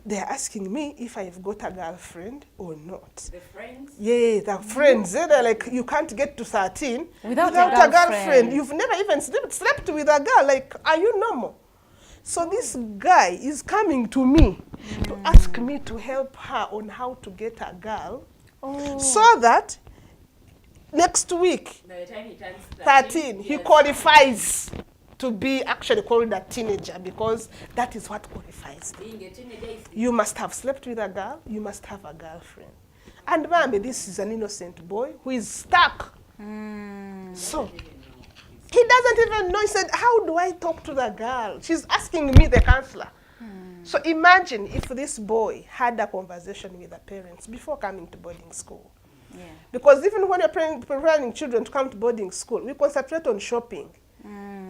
They're asking me if I've got a girlfriend or not. The friends? Yeah, the friends. They're like, you can't get to 13 without a girlfriend. You've never even slept with a girl. Like, are you normal? So this guy is coming to me to ask me to help her on how to get a girl So that next week, By the time he turns 13, he yes. qualifies to be actually called a teenager, because that is what qualifies them. Being a teenager is You must have slept with a girl, you must have a girlfriend. And mommy, this is an innocent boy who is stuck. So he doesn't even know. He said, how do I talk to the girl? She's asking me, the counselor. So imagine if this boy had a conversation with the parents before coming to boarding school. Yeah. Because even when you're preparing children to come to boarding school, we concentrate on shopping.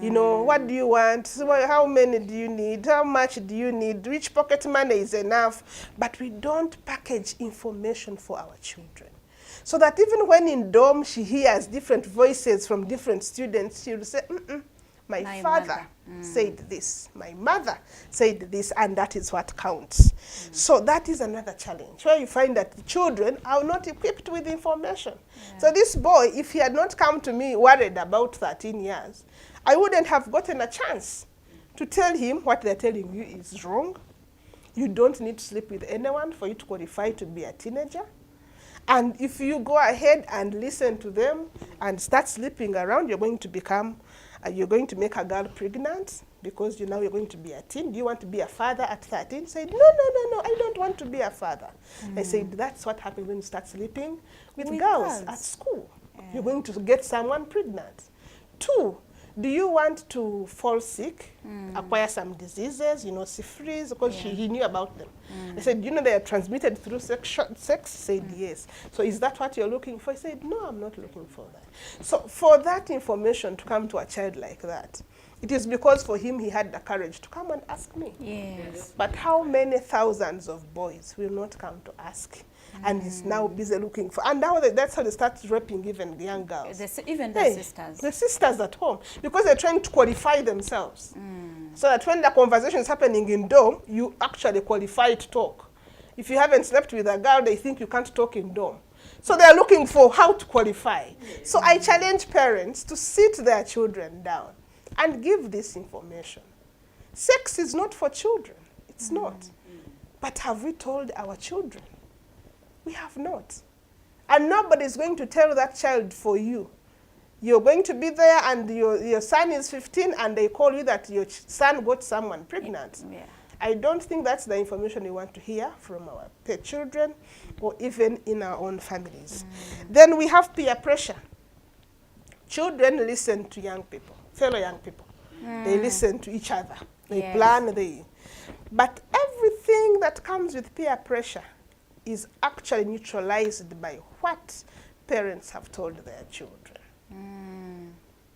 You know, what do you want? So how many do you need? How much do you need? Which pocket money is enough? But we don't package information for our children. So that even when in dorm she hears different voices from different students, she'll say, my father said this, my mother said this, and that is what counts. So that is another challenge, where you find that the children are not equipped with information. So this boy, if he had not come to me worried about 13 years, I wouldn't have gotten a chance to tell him what they're telling you is wrong. You don't need to sleep with anyone for you to qualify to be a teenager. And if you go ahead and listen to them and start sleeping around, you're going to make a girl pregnant, because you're going to be a teen. Do you want to be a father at 13? Said, no, I don't want to be a father. I said, that's what happens when you start sleeping with girls at school. You're going to get someone pregnant. 2, do you want to fall sick, acquire some diseases, syphilis, because he knew about them. I said, they are transmitted through sex? Said, yes. So is that what you're looking for? I said, no, I'm not looking for that. So for that information to come to a child like that, it is because for him he had the courage to come and ask me. Yes. But how many thousands of boys will not come to ask? And he's now busy looking for, and now that's how they start raping even the young girls. Even the sisters. The sisters at home, because they're trying to qualify themselves. So that when the conversation is happening in dorm, you actually qualify to talk. If you haven't slept with a girl, they think you can't talk in dorm. So they're looking for how to qualify. So I challenge parents to sit their children down and give this information. Sex is not for children. It's not. But have we told our children? We have not. And nobody is going to tell that child for you. You're going to be there and your son is 15 and they call you that your son got someone pregnant. Yeah. I don't think that's the information we want to hear from our children or even in our own families. Then we have peer pressure. Children listen to young people, fellow young people. They listen to each other. They plan. But everything that comes with peer pressure is actually neutralized by what parents have told their children.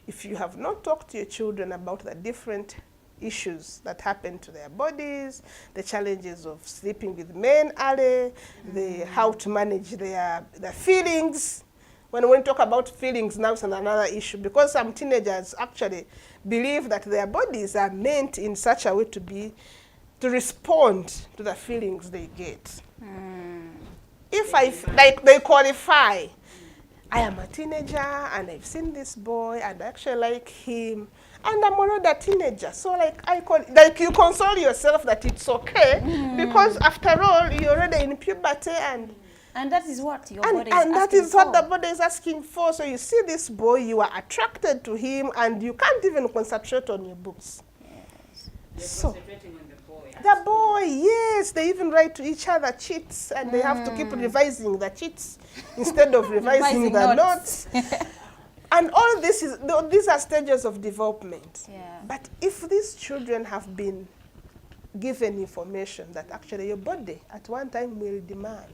If you have not talked to your children about the different issues that happen to their bodies, the challenges of sleeping with men early, how to manage their feelings. When we talk about feelings now, it's another issue, because some teenagers actually believe that their bodies are meant in such a way to respond to the feelings they get. If they qualify, I am a teenager and I've seen this boy and I actually like him and I'm already a teenager. So you console yourself that it's okay because after all you're already in puberty and that is what your body is asking for. And that is what the body is asking for. So you see this boy, you are attracted to him and you can't even concentrate on your books. Yes. So Concentrating on the boy. The boy, yes, they even write to each other cheats and they have to keep revising the cheats instead of revising the notes. And all these are stages of development. Yeah. But if these children have been given information that actually your body at one time will demand,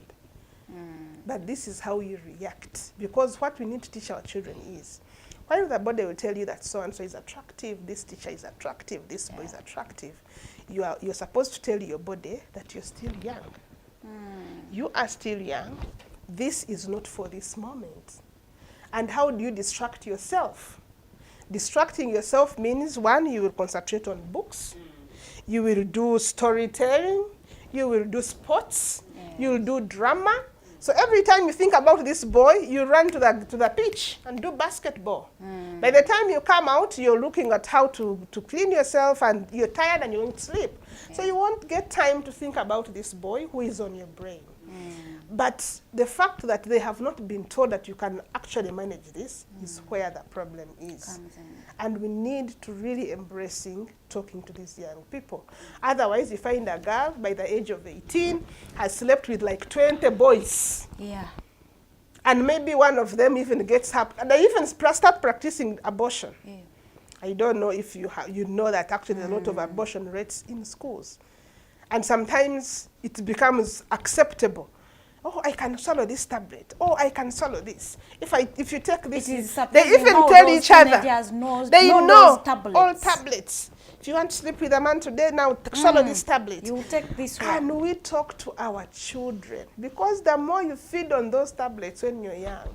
but this is how you react. Because what we need to teach our children is, while the body will tell you that so-and-so is attractive, this teacher is attractive, this boy is attractive, you're supposed to tell your body that you're still young. You are still young. This is not for this moment. And how do you distract yourself? Distracting yourself means, one, you will concentrate on books. You will do storytelling. You will do sports. You will do drama. So every time you think about this boy, you run to the pitch and do basketball. By the time you come out, you're looking at how to clean yourself and you're tired and you won't sleep. So you won't get time to think about this boy who is on your brain. But the fact that they have not been told that you can actually manage this is where the problem is. And we need to really embracing talking to these young people. Otherwise, you find a girl by the age of 18 has slept with like 20 boys. Yeah. And maybe one of them even gets up, and they even start practicing abortion. Yeah. I don't know if you know that actually there's a lot of abortion rates in schools. And sometimes it becomes acceptable. Oh, I can swallow this tablet. Oh, I can swallow this. If you take this, they even tell each other. They know all tablets. If you want to sleep with a man today, now swallow this tablet. You take this one. Can we talk to our children? Because the more you feed on those tablets when you're young,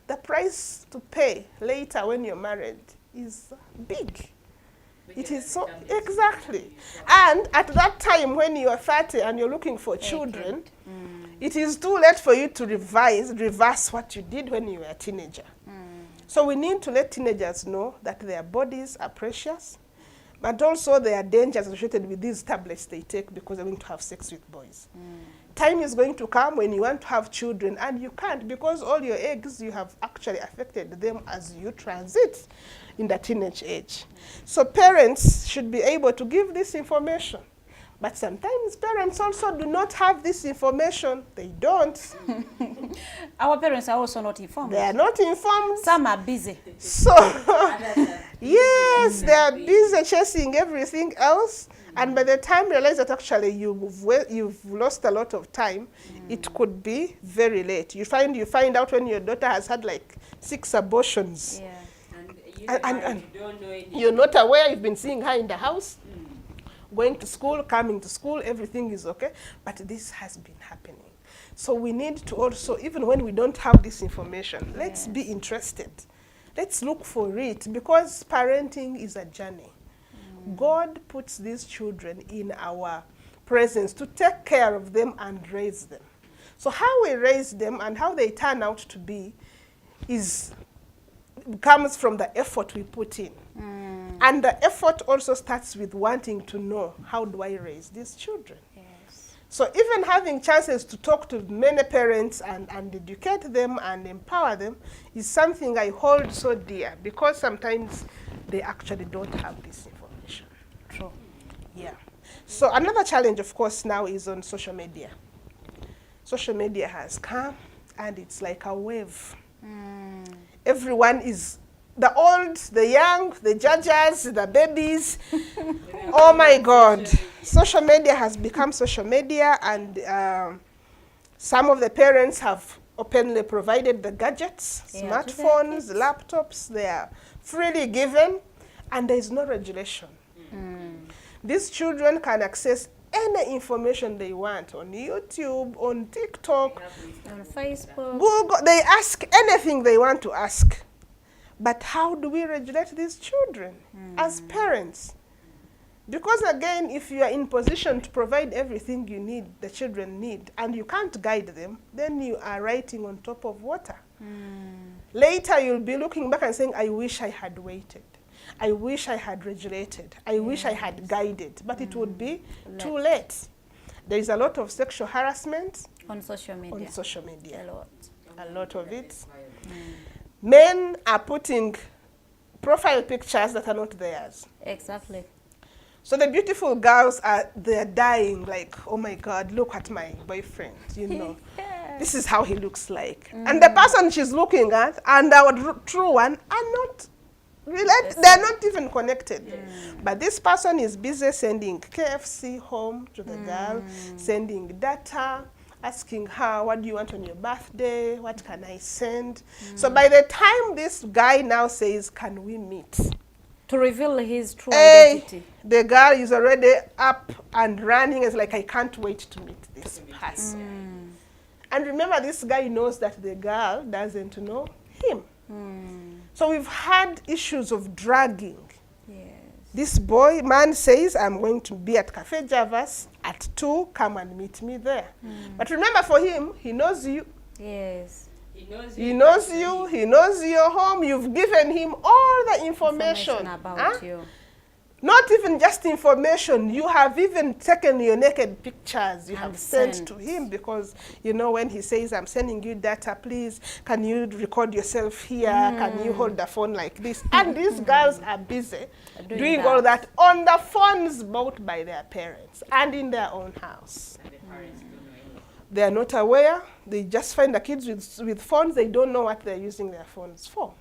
the price to pay later when you're married is big. It is so, exactly. And at that time when you are 30 and you're looking for children, it is too late for you to reverse what you did when you were a teenager. So we need to let teenagers know that their bodies are precious, but also there are dangers associated with these tablets they take because they're going to have sex with boys. Time is going to come when you want to have children and you can't, because all your eggs, you have actually affected them as you transit in the teenage age. So parents should be able to give this information. But sometimes parents also do not have this information. They don't. Our parents are also not informed. They are not informed. Some are busy. So, yes, they are busy chasing everything else. And by the time you realize that actually you've lost a lot of time, it could be very late. You find out when your daughter has had like 6 abortions. Yeah. And you're not aware. You've been seeing her in the house, going to school, coming to school, everything is okay. But this has been happening. So we need to also, even when we don't have this information, let's be interested. Let's look for it, because parenting is a journey. God puts these children in our presence to take care of them and raise them. So how we raise them and how they turn out to be comes from the effort we put in. And the effort also starts with wanting to know, how do I raise these children? Yes. So even having chances to talk to many parents and educate them and empower them is something I hold so dear, because sometimes they actually don't have this information. True. Yeah. So another challenge, of course, now is on social media. Social media has come, and it's like a wave. Everyone is, the old, the young, the judges, the babies. Oh my God. Social media has become social media, and some of the parents have openly provided the gadgets, smartphones, laptops. They are freely given, and there is no regulation. These children can access any information they want on YouTube, on TikTok, On Facebook, Google. They ask anything they want to ask. But how do we regulate these children as parents? Because again, if you are in position to provide everything you need, the children need, and you can't guide them, then you are writing on top of water. Later, you'll be looking back and saying, I wish I had waited. I wish I had regulated. I wish I had guided. But it would be too late. There is a lot of sexual harassment on social media. on social media. A lot. A lot of it. Men are putting profile pictures that are not theirs. Exactly. So the beautiful girls they're dying, like, oh my God, look at my boyfriend, you know. This is how he looks like. And the person she's looking at and our true one are not related. They're not even connected. But this person is busy sending KFC home to the girl, sending data, asking her, what do you want on your birthday? What can I send? So by the time this guy now says, can we meet? To reveal his true identity. The girl is already up and running. It's like, I can't wait to meet this person. And remember, this guy knows that the girl doesn't know him. So we've had issues of dragging. This man says, I'm going to be at Cafe Javas at 2, come and meet me there. But remember, for him, he knows you. Yes. He knows you, he knows your home. You've given him all the information about you. Not even just information, you have even taken your naked pictures, you have sent to him, because, you know, when he says, I'm sending you data, please, can you record yourself here? Can you hold the phone like this? And these girls are busy doing all that on the phones bought by their parents and in their own house. And the parents don't know anything. They are not aware. They just find the kids with phones. They don't know what they're using their phones for.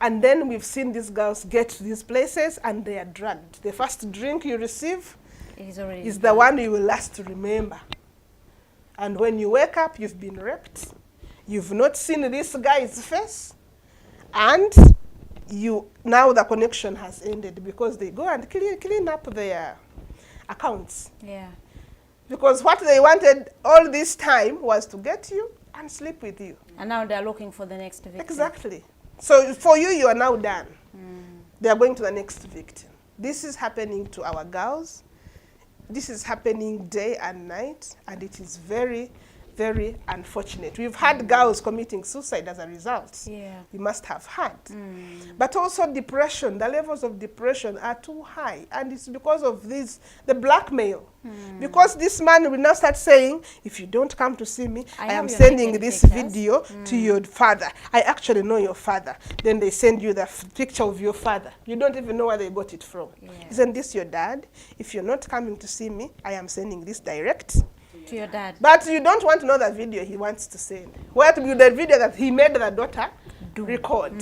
And then we've seen these girls get to these places and they are drugged. The first drink you receive is the one you will last to remember. And when you wake up, you've been raped. You've not seen this guy's face. And now the connection has ended because they go and clean up their accounts. Yeah. Because what they wanted all this time was to get you and sleep with you. And now they're looking for the next victim. Exactly. So for you, you are now done. They are going to the next victim. This is happening to our girls. This is happening day and night, and it is very, very unfortunate. We've had girls committing suicide as a result. Yeah. We must have had. But also depression, the levels of depression are too high, and it's because of this, the blackmail. Because this man will now start saying, if you don't come to see me, I am sending this video to your father. I actually know your father. Then they send you the picture of your father. You don't even know where they got it from. Yeah. Isn't this your dad? If you're not coming to see me, I am sending this direct to your dad. But you don't want to know the video he wants to send. What will the video that he made the daughter record?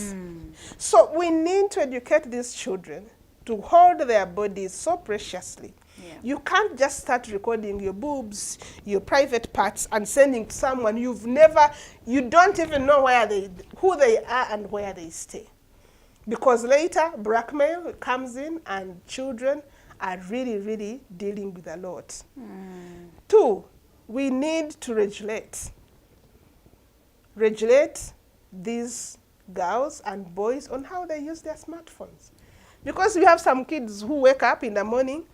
So we need to educate these children to hold their bodies so preciously. Yeah. You can't just start recording your boobs, your private parts, and sending to someone you don't even know who they are and where they stay. Because later, blackmail comes in and children are really, really dealing with a lot. 2, we need to regulate these girls and boys on how they use their smartphones. Because we have some kids who wake up in the morning,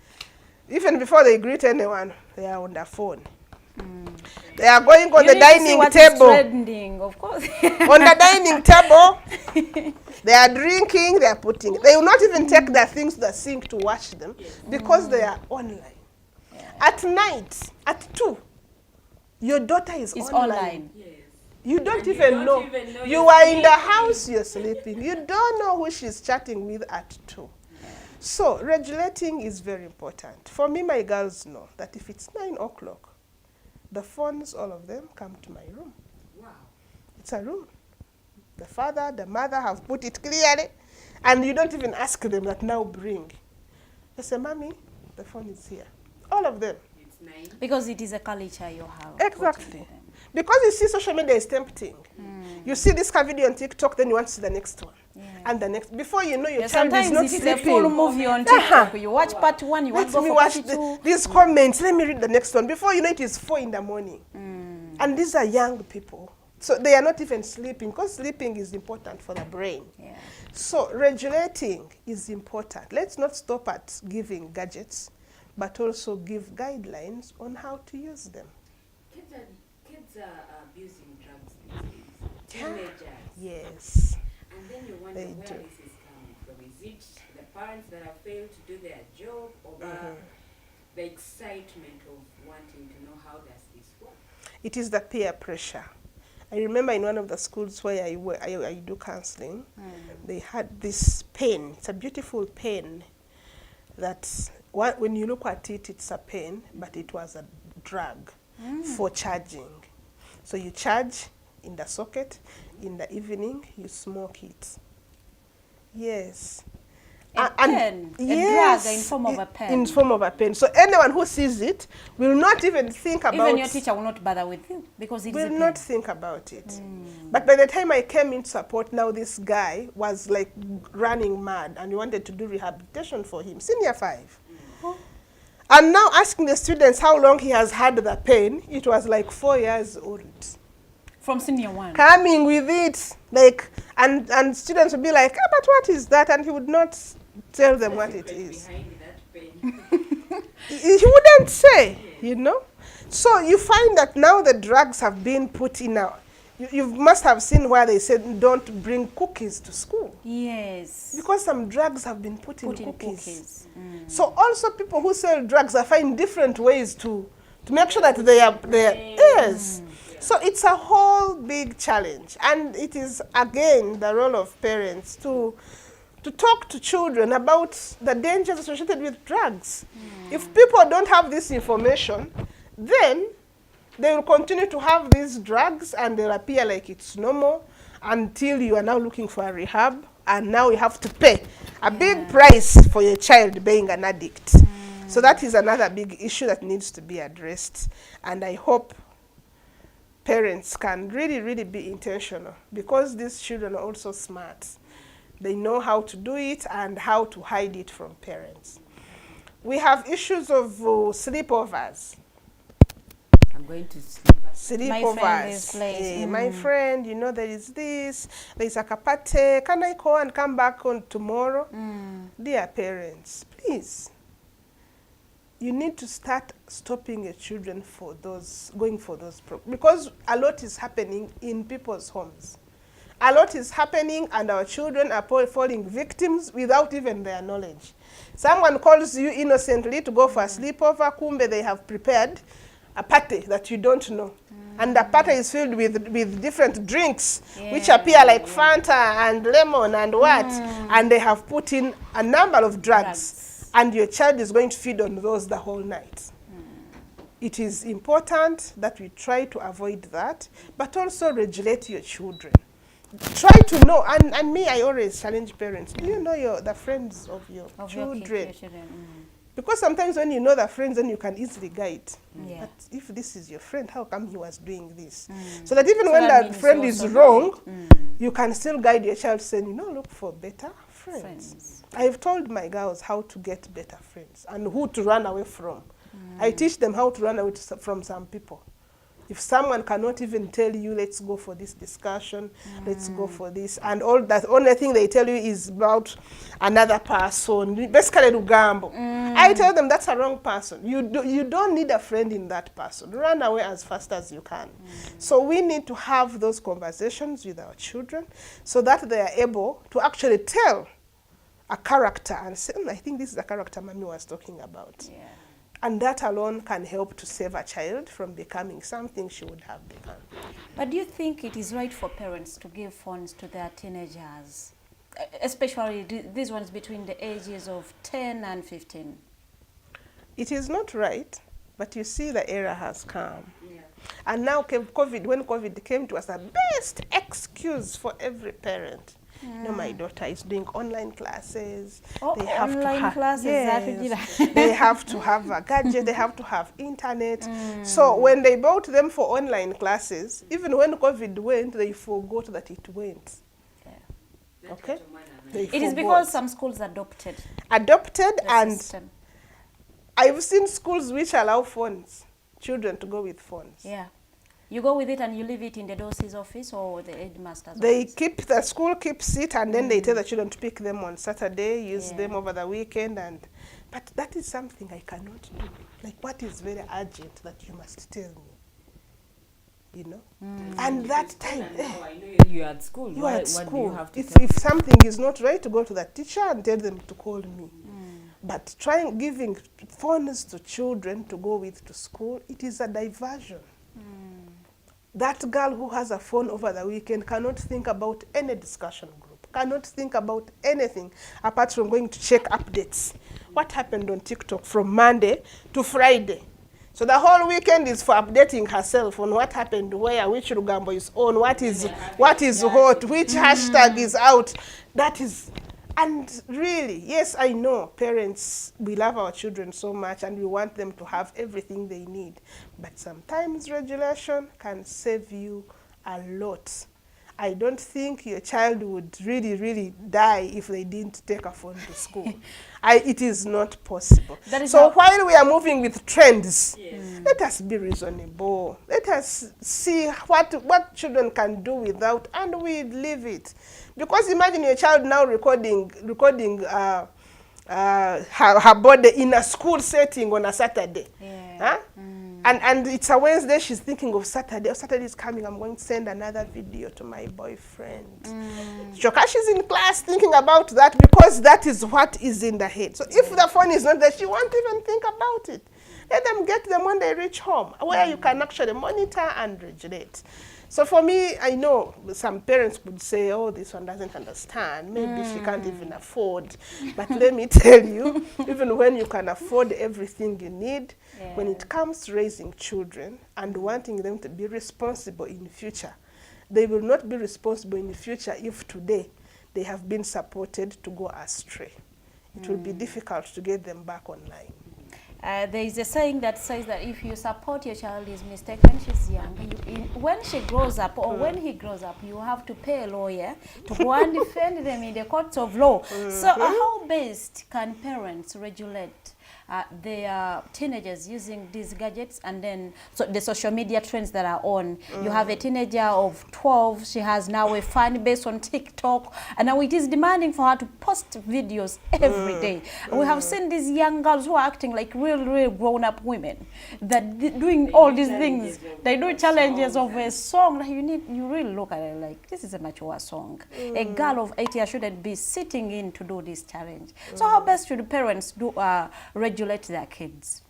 even before they greet anyone, they are on their phone. They are going on the dining table. Trending, of course. On the dining table, they are drinking, they are putting. They will not even take their things to the sink to wash them because they are online. Yeah. At night, at 2, your daughter is online. Yes. You don't even know. You are in the house, you're sleeping. You don't know who she's chatting with at 2. So regulating is very important. For me, my girls know that if it's 9 o'clock, the phones, all of them, come to my room. Wow. It's a room. The father, the mother have put it clearly, and you don't even ask them that now bring. They say, Mommy, the phone is here. All of them. It's 9. Because it is a culture you have. Exactly. Because you see social media is tempting. You see this video on TikTok, then you want to see the next one. Yeah. And the next. Before you know, your child is not sleeping. Sometimes it is a full movie on TikTok. You watch part 1, you want to go for part 2. These comments, let me read the next one. Before you know, it is 4 in the morning. And these are young people. So they are not even sleeping, because sleeping is important for the brain. Yeah. So regulating is important. Let's not stop at giving gadgets, but also give guidelines on how to use them. Kids are abusing drugs these days. Teenagers. Yes. And then you wonder where this is coming from. Is it the parents that have failed to do their job, or the excitement of wanting to know how does this work? It is the peer pressure. I remember in one of the schools where I do counseling, they had this pen. It's a beautiful pen that when you look at it, it's a pen, but it was a drug for charging. So you charge in the socket, in the evening, you smoke it. Yes. A pen, yes, a drug in form of a pen. In form of a pen. So anyone who sees it will not even think about it. Even your teacher will not bother with you because it will not think about it. But by the time I came in support, now this guy was like running mad and we wanted to do rehabilitation for him, senior 5. And now asking the students how long he has had the pen, it was like 4 years old. From senior 1. Coming with it, like, and students would be like, but what is that? And he would not tell them what it is. He wouldn't say, you know. So you find that now the drugs have been put in You must have seen where they said don't bring cookies to school. Yes. Because some drugs have been put in cookies. So also people who sell drugs are finding different ways to make sure that they are yes. So it's a whole big challenge, and it is again the role of parents to talk to children about the dangers associated with drugs. If people don't have this information, then they will continue to have these drugs and they'll appear like it's normal until you are now looking for a rehab, and now you have to pay a big price for your child being an addict. So that is another big issue that needs to be addressed, and I hope parents can really, really be intentional, because these children are also smart. They know how to do it and how to hide it from parents. We have issues of sleepovers. I'm going to sleep. Sleepovers. My friend, you know, there is this, there is a kapate. Can I go and come back on tomorrow? Dear parents, please, you need to start stopping your children for those, going for those programs, because a lot is happening in people's homes. A lot is happening, and our children are falling victims without even their knowledge. Someone calls you innocently to go for a sleepover, kumbe they have prepared a party that you don't know. And the party is filled with different drinks, which appear like Fanta and lemon and what, and they have put in a number of drugs. And your child is going to feed on those the whole night. It is important that we try to avoid that, but also regulate your children. Try to know, and me, I always challenge parents. Do you know the friends of your children? Because sometimes when you know the friends, then you can easily guide. But if this is your friend, how come he was doing this? So that even when that friend is wrong, you can still guide your child, saying, you know, look for better friends. I've told my girls how to get better friends and who to run away from. I teach them how to run away from some people. If someone cannot even tell you, let's go for this discussion, let's go for this, and all that, only thing they tell you is about another person, basically Rugambo. I tell them that's a wrong person. You don't need a friend in that person. Run away as fast as you can. So we need to have those conversations with our children so that they are able to actually tell a character and say, I think this is the character Mami was talking about. And that alone can help to save a child from becoming something she would have become. But do you think it is right for parents to give phones to their teenagers, especially these ones between the ages of 10 and 15? It is not right, but you see the era has come. And now COVID, when COVID came to us, the best excuse for every parent. You know, my daughter is doing online classes. They have online classes. They have to have a gadget. They have to have internet. So when they bought them for online classes, even when COVID went, they forgot that it went. Okay? It is because some schools adopted and system. I've seen schools which allow children to go with phones. You go with it and you leave it in the DOS's office or the headmaster's office? The school keeps it, and then they tell the children to pick them on Saturday, use them over the weekend. But that is something I cannot do. Like, what is very urgent that you must tell me? You know? And that time... You're at school. You're at school. What do you have to if something is not right, to go to the teacher and tell them to call me. But giving phones to children to go with to school, it is a diversion. That girl who has a phone over the weekend cannot think about any discussion group, cannot think about anything apart from going to check updates. What happened on TikTok from Monday to Friday? So the whole weekend is for updating herself on what happened where, which Rugambo is on, what is hot, which hashtag is out. That is... And really, yes, I know parents, we love our children so much and we want them to have everything they need. But sometimes regulation can save you a lot. I don't think your child would really, really die if they didn't take a phone to school. It is not possible. So while we are moving with trends, let us be reasonable. Let us see what children can do without, and we leave it. Because imagine your child now recording her body in a school setting on a Saturday. And it's a Wednesday, she's thinking of Saturday. Oh, Saturday is coming, I'm going to send another video to my boyfriend. Shoka, she's in class thinking about that because that is what is in the head. So if the phone is not there, she won't even think about it. Let them get them when they reach home, where you can actually monitor and regulate. So for me, I know some parents could say, oh, this one doesn't understand. Maybe she can't even afford. But let me tell you, even when you can afford everything you need, when it comes to raising children and wanting them to be responsible in the future, they will not be responsible in the future if today they have been supported to go astray. It will be difficult to get them back online. There is a saying that says that if you support your child's mistake when she's young, when she grows up or when he grows up, you have to pay a lawyer to go and defend them in the courts of law. So how best can parents regulate their teenagers using these gadgets and then the social media trends that are on? You have a teenager of 12, she has now a fan base on TikTok, and now it is demanding for her to post videos every day. We have seen these young girls who are acting like real grown-up women that doing all these things. They do challenges of a song that you really look at it like, this is a mature song. A girl of 8 years shouldn't be sitting in to do this challenge. So how best should parents do regulate their kids?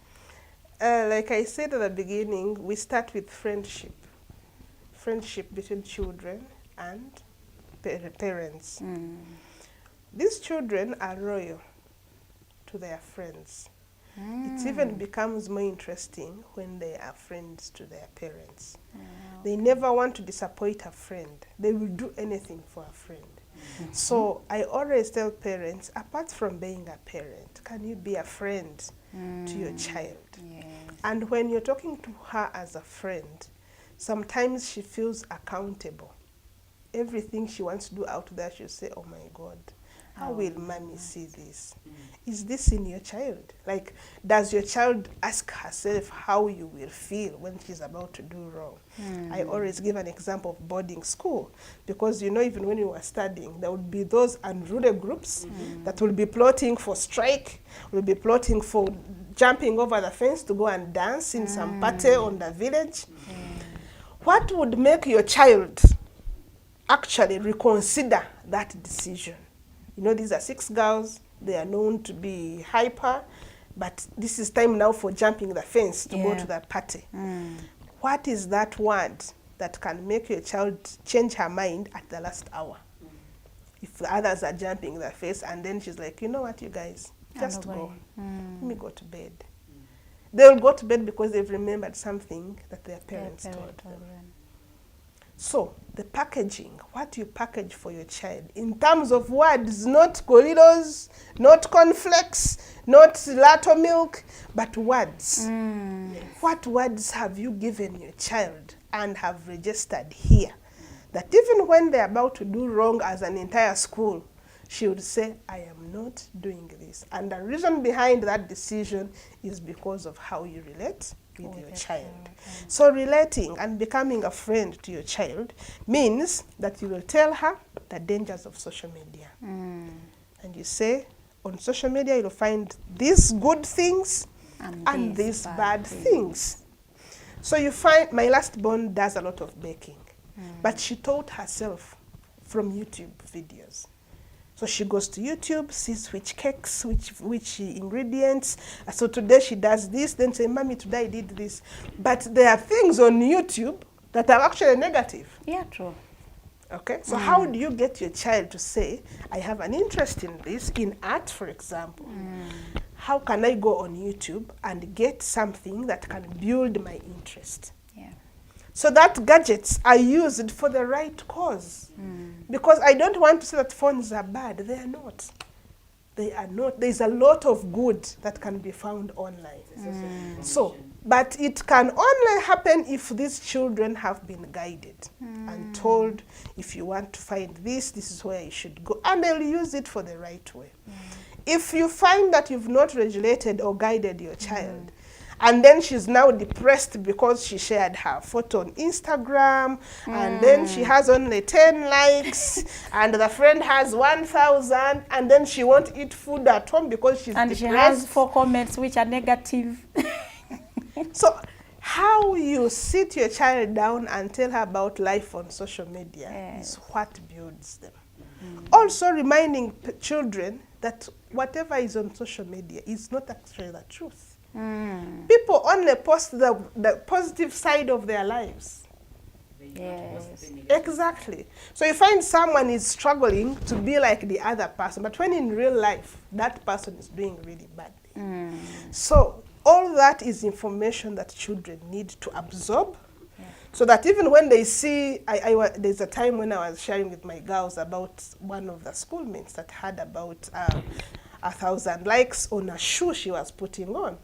Like I said at the beginning, we start with friendship. Friendship between children and parents. These children are loyal to their friends. It even becomes more interesting when they are friends to their parents. They never want to disappoint a friend. They will do anything for a friend. So I always tell parents, apart from being a parent, can you be a friend to your child? And when you're talking to her as a friend, sometimes she feels accountable. Everything she wants to do out there, she'll say, oh my God, how will mommy see this? Is this in your child? Like, does your child ask herself how you will feel when she's about to do wrong? I always give an example of boarding school, because you know, even when you were studying, there would be those unruly groups that will be plotting for strike, will be plotting for jumping over the fence to go and dance in some party on the village. What would make your child actually reconsider that decision? You know, these are 6 girls. They are known to be hyper, but this is time now for jumping the fence to go to that party. What is that word that can make your child change her mind at the last hour? If the others are jumping the fence, and then she's like, you know what, you guys, just go. Let me go to bed. They'll go to bed because they've remembered something that their parents told them. So the packaging, what you package for your child in terms of words, not corridors, not cornflakes, not Lato milk, but words. What words have you given your child and have registered here? That even when they're about to do wrong as an entire school, she would say, I am not doing this. And the reason behind that decision is because of how you relate with your child. So relating and becoming a friend to your child means that you will tell her the dangers of social media. And you say, on social media you'll find these good things and these bad things. So you find, my last born does a lot of baking, but she taught herself from YouTube videos. So she goes to YouTube, sees which cakes, which ingredients. So today she does this, then say, Mommy, today I did this. But there are things on YouTube that are actually negative. Yeah, true. Okay, so how do you get your child to say, I have an interest in this, in art, for example. How can I go on YouTube and get something that can build my interest? So that gadgets are used for the right cause. Because I don't want to say that phones are bad. They are not. They are not. There's a lot of good that can be found online. So, but it can only happen if these children have been guided and told, if you want to find this, this is where you should go. And they'll use it for the right way. If you find that you've not regulated or guided your child, and then she's now depressed because she shared her photo on Instagram, and then she has only 10 likes, and the friend has 1,000, and then she won't eat food at home because she's depressed. And she has 4 comments which are negative. So how you sit your child down and tell her about life on social media is what builds them. Also reminding children that whatever is on social media is not actually the truth. People only post the positive side of their lives. Yes. Exactly. So you find someone is struggling to be like the other person, but when in real life, that person is doing really badly. So all that is information that children need to absorb, so that even when they see, there's a time when I was sharing with my girls about one of the schoolmates that had about 1,000 likes on a shoe she was putting on.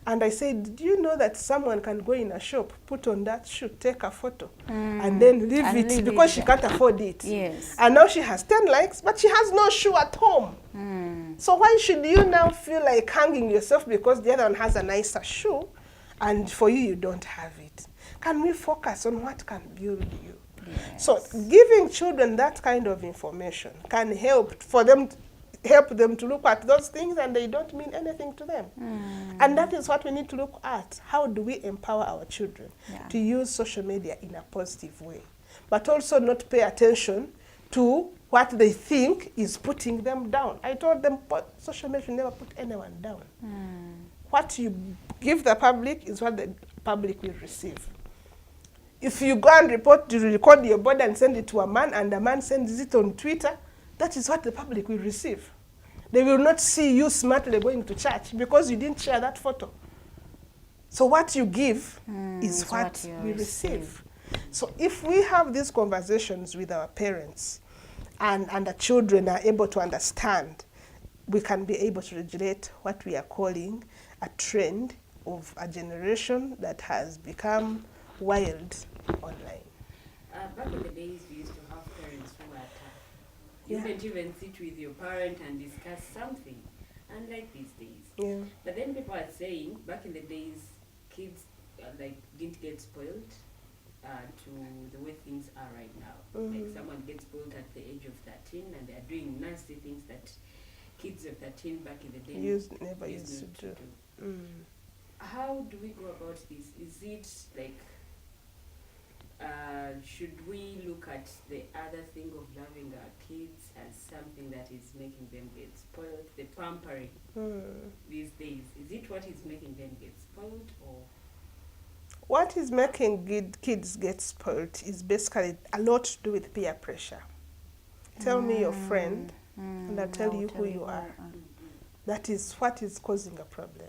And I said, do you know that someone can go in a shop, put on that shoe, take a photo, and then leave it because she can't afford it. Yes. And now she has 10 likes, but she has no shoe at home. So why should you now feel like hanging yourself because the other one has a nicer shoe, and for you, you don't have it? Can we focus on what can build you? Yes. So giving children that kind of information can help them to look at those things and they don't mean anything to them. And that is what we need to look at. How do we empower our children to use social media in a positive way, but also not pay attention to what they think is putting them down. I told them social media should never put anyone down. What you give the public is what the public will receive. If you go and record your body and send it to a man, and the man sends it on Twitter, that is what the public will receive. They will not see you smartly going to church because you didn't share that photo. So what you give is what we receive. So if we have these conversations with our parents and the children are able to understand, we can be able to regulate what we are calling a trend of a generation that has become wild online. Back in the days, we used to have parents who were tough. You couldn't even sit with your parent and discuss something, unlike these days. But then people are saying, back in the days, kids didn't get spoiled to the way things are right now. Like someone gets spoiled at the age of 13 and they are doing nasty things that kids of 13 back in the day never used to do. How do we go about this? Is it like, should we look at the other thing of loving our kids as something that is making them get spoiled? The pampering these days, is it what is making them get spoiled, or? What is making kids get spoiled is basically a lot to do with peer pressure. Tell me your friend, and I'll tell you who you are. That is what is causing a problem.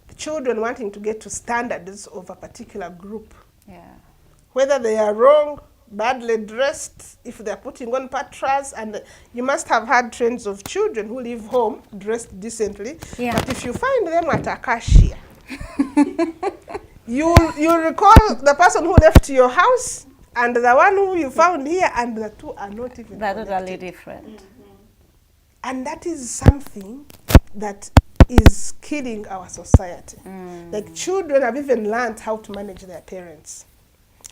The children wanting to get to standards of a particular group. Whether they are wrong, badly dressed, if they're putting on patras, and you must have had trends of children who leave home dressed decently. But if you find them at a cashier, you recall the person who left your house and the one who you found here, and the two are not even totally different. And that is something that is killing our society. Like children have even learned how to manage their parents.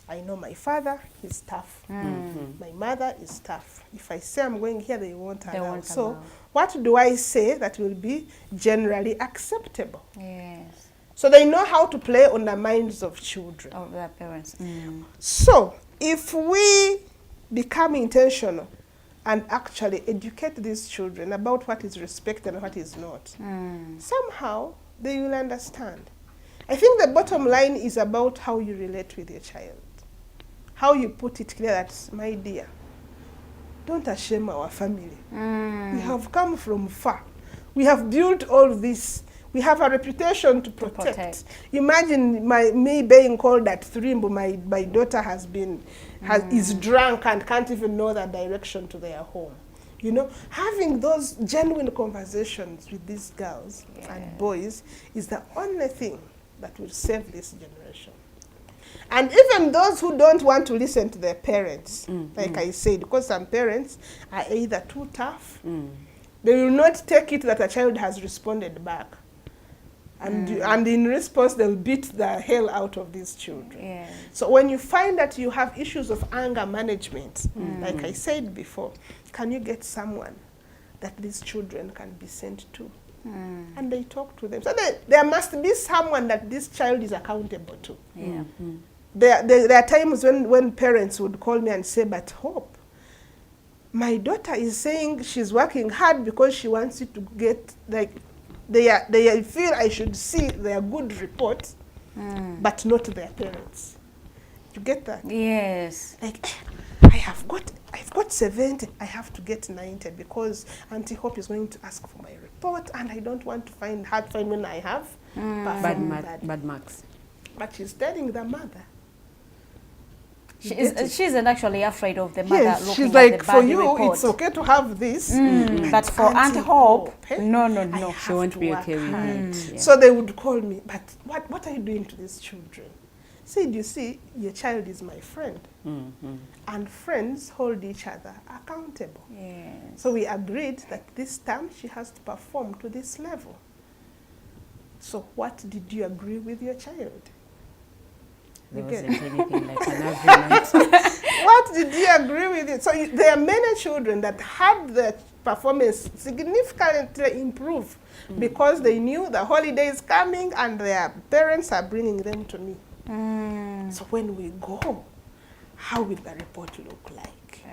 I know my father is tough. My mother is tough. If I say I'm going here, they won't allow. So what do I say that will be generally acceptable? Yes. So they know how to play on the minds of children. Of their parents. So if we become intentional and actually educate these children about what is respect and what is not, somehow they will understand. I think the bottom line is about how you relate with your child. How you put it clear that, my dear, don't shame our family. We have come from far. We have built all this. We have a reputation to protect. Imagine me being called at 3, my daughter is drunk and can't even know the direction to their home. You know, having those genuine conversations with these girls and boys is the only thing that will save this generation. And even those who don't want to listen to their parents, like I said, because some parents are either too tough, they will not take it that a child has responded back. And in response, they'll beat the hell out of these children. So when you find that you have issues of anger management, like I said before, can you get someone that these children can be sent to? And they talk to them. So there must be someone that this child is accountable to. Yeah. There are times when parents would call me and say, but Hope, my daughter is saying she's working hard because she wants you to get, like, they feel I should see their good reports, but not their parents. You get that? Yes. Like, I've got 70, I have to get 90 because Auntie Hope is going to ask for my report, and I don't want to find when I have bad marks. But she's telling the mother. She isn't actually afraid of the mother Yes, looking she's at like, the for bad you, report. it's okay to have this. But for Auntie Hope, No, she won't be okay with it. Yeah. So they would call me, but what are you doing to these children? Said, you see, your child is my friend. And friends hold each other accountable. Yes. So we agreed that this time she has to perform to this level. So what did you agree with your child? There wasn't anything like an agreement. What did you agree with it? So there are many children that had their performance significantly improve because they knew the holiday is coming and their parents are bringing them to me. So when we go, how will the report look like?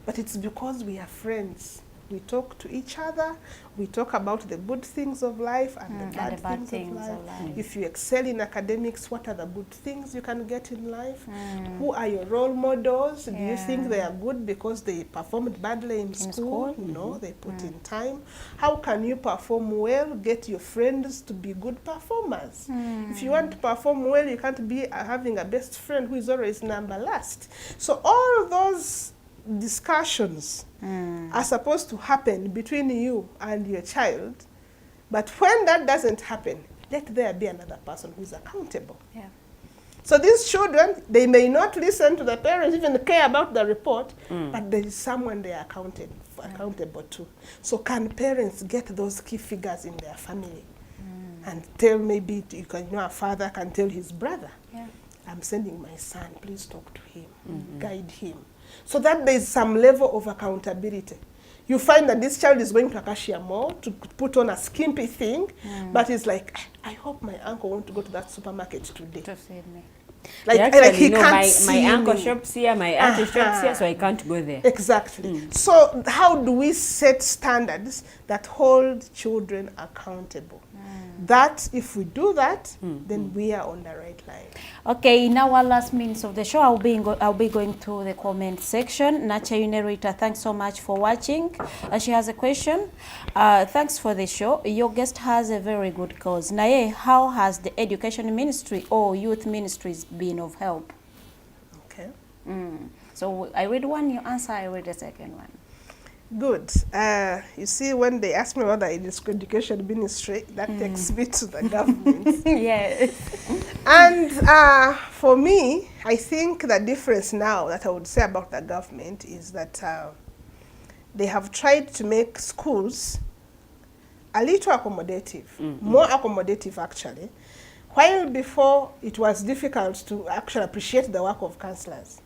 But it's because we are friends. We talk to each other. We talk about the good things of life and the bad things of life. If you excel in academics, what are the good things you can get in life? Who are your role models? Do you think they are good because they performed badly in school? No, they put in time. How can you perform well? Get your friends to be good performers. If you want to perform well, you can't be having a best friend who is always number last. So all those discussions are supposed to happen between you and your child, but when that doesn't happen, let there be another person who is accountable. So these children, they may not listen to the parents, even care about the report, but there is someone they are accountable to. So can parents get those key figures in their family and tell, maybe a father can tell his brother, I'm sending my son, please talk to him, guide him. So that there is some level of accountability. You find that this child is going to Acacia Mall to put on a skimpy thing, but it's like, I hope my uncle wants to go to that supermarket today. To see me. Like he can't see my uncle me. shops here, my auntie shops here, so I can't go there. Exactly. So how do we set standards that hold children accountable? That if we do that, then we are on the right line. Okay, in our last minutes of the show, I'll be going through the comment section. Nacha Unerita, thanks so much for watching. She has a question. Thanks for the show. Your guest has a very good cause. Naye, how has the education ministry or youth ministries been of help? Okay. So I read one, you answer, I read the second one. Good. You see, when they ask me about the education ministry, that takes me to the government. Yes. And for me, I think the difference now that I would say about the government is that they have tried to make schools a little accommodative, more accommodative actually, while before it was difficult to actually appreciate the work of counselors.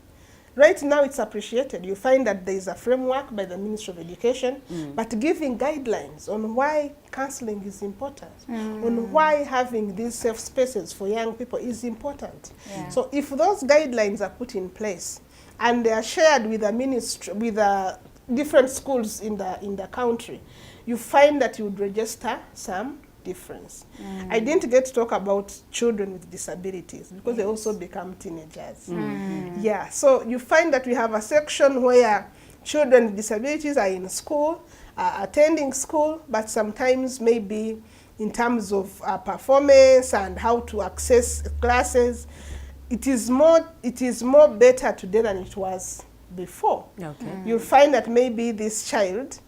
Right now it's appreciated. You find that there is a framework by the Ministry of Education, but giving guidelines on why counseling is important, on why having these safe spaces for young people is important. So if those guidelines are put in place and they are shared with the ministry, with the different schools in the country, you find that you would register some difference. I didn't get to talk about children with disabilities because they also become teenagers. Yeah, so you find that we have a section where children with disabilities are in school, attending school, but sometimes maybe in terms of performance and how to access classes, it is more better today than it was before. You'll find that maybe this child,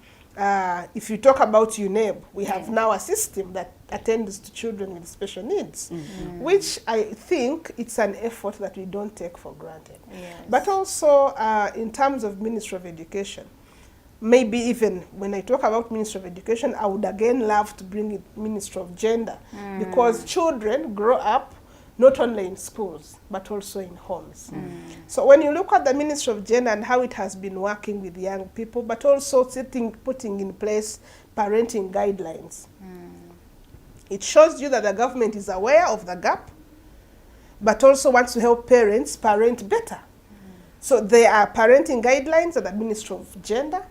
if you talk about UNEB, we have now a system that attends to children with special needs, which I think it's an effort that we don't take for granted. But also in terms of Ministry of Education, maybe even when I talk about Ministry of Education, I would again love to bring it Ministry of Gender, because children grow up not only in schools, but also in homes. So when you look at the Ministry of Gender and how it has been working with young people, but also putting in place parenting guidelines, it shows you that the government is aware of the gap, but also wants to help parents parent better. So there are parenting guidelines at the Ministry of Gender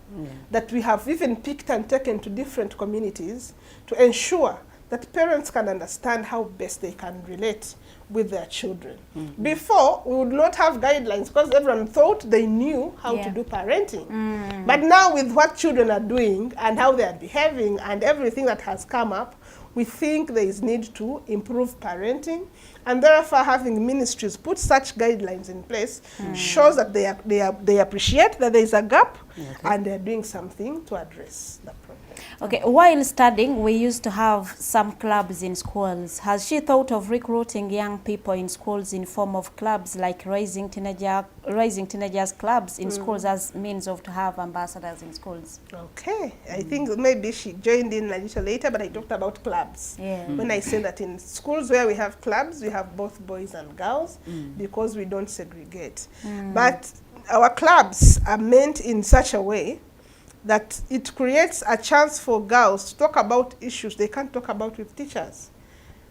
that we have even picked and taken to different communities to ensure that parents can understand how best they can relate with their children. Before, we would not have guidelines because everyone thought they knew how to do parenting. But now with what children are doing and how they are behaving and everything that has come up, we think there is need to improve parenting, and therefore having ministries put such guidelines in place shows that they appreciate that there is a gap and they're doing something to address the problem. Okay, while studying, we used to have some clubs in schools. Has she thought of recruiting young people in schools in form of clubs like Rising Teenagers clubs in schools as means of to have ambassadors in schools? Okay, I think maybe she joined in a little later, but I talked about clubs. When I say that in schools where we have clubs, we have both boys and girls because we don't segregate. But our clubs are meant in such a way that it creates a chance for girls to talk about issues they can't talk about with teachers.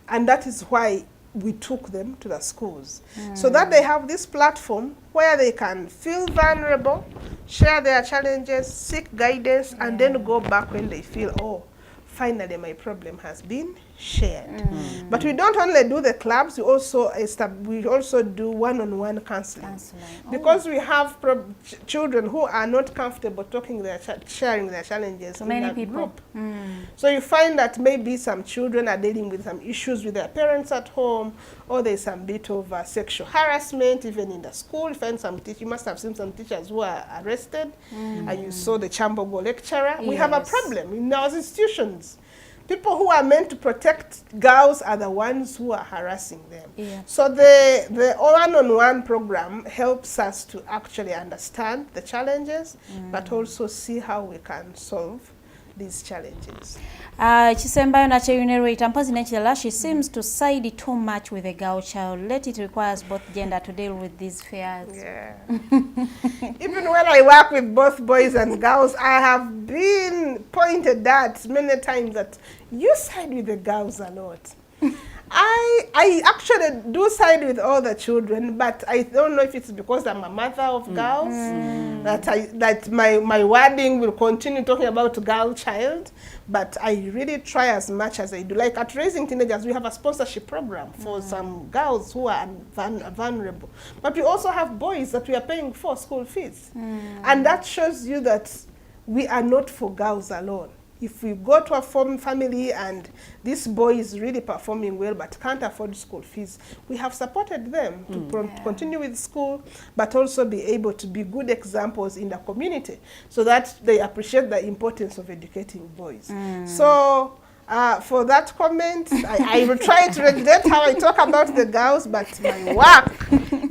And that is why we took them to the schools. So that they have this platform where they can feel vulnerable, share their challenges, seek guidance, and then go back when they feel, oh, finally my problem has been shared. But we don't only do the clubs, we also do one-on-one counseling. Because we have children who are not comfortable sharing their challenges in a group. So you find that maybe some children are dealing with some issues with their parents at home, or there's some bit of sexual harassment even in the school. You find some you must have seen some teachers who are arrested, and you saw the Chambogo lecturer. We have a problem in our institutions. People who are meant to protect girls are the ones who are harassing them. So the one-on-one program helps us to actually understand the challenges, but also see how we can solve these challenges. Chisembayo na cheyunerate mpozi nechela, she seems to side too much with a girl child. Let it requires both gender to deal with these fears. Even when I work with both boys and girls, I have been pointed at many times that you side with the girls a lot. I actually do side with all the children, but I don't know if it's because I'm a mother of girls that my wording will continue talking about girl child, but I really try as much as I do. Like at Raising Teenagers, we have a sponsorship program for some girls who are vulnerable, but we also have boys that we are paying for school fees, and that shows you that we are not for girls alone. If we go to a family and this boy is really performing well but can't afford school fees, we have supported them to continue with school, but also be able to be good examples in the community so that they appreciate the importance of educating boys. So for that comment, I will try to regulate how I talk about the girls, but my work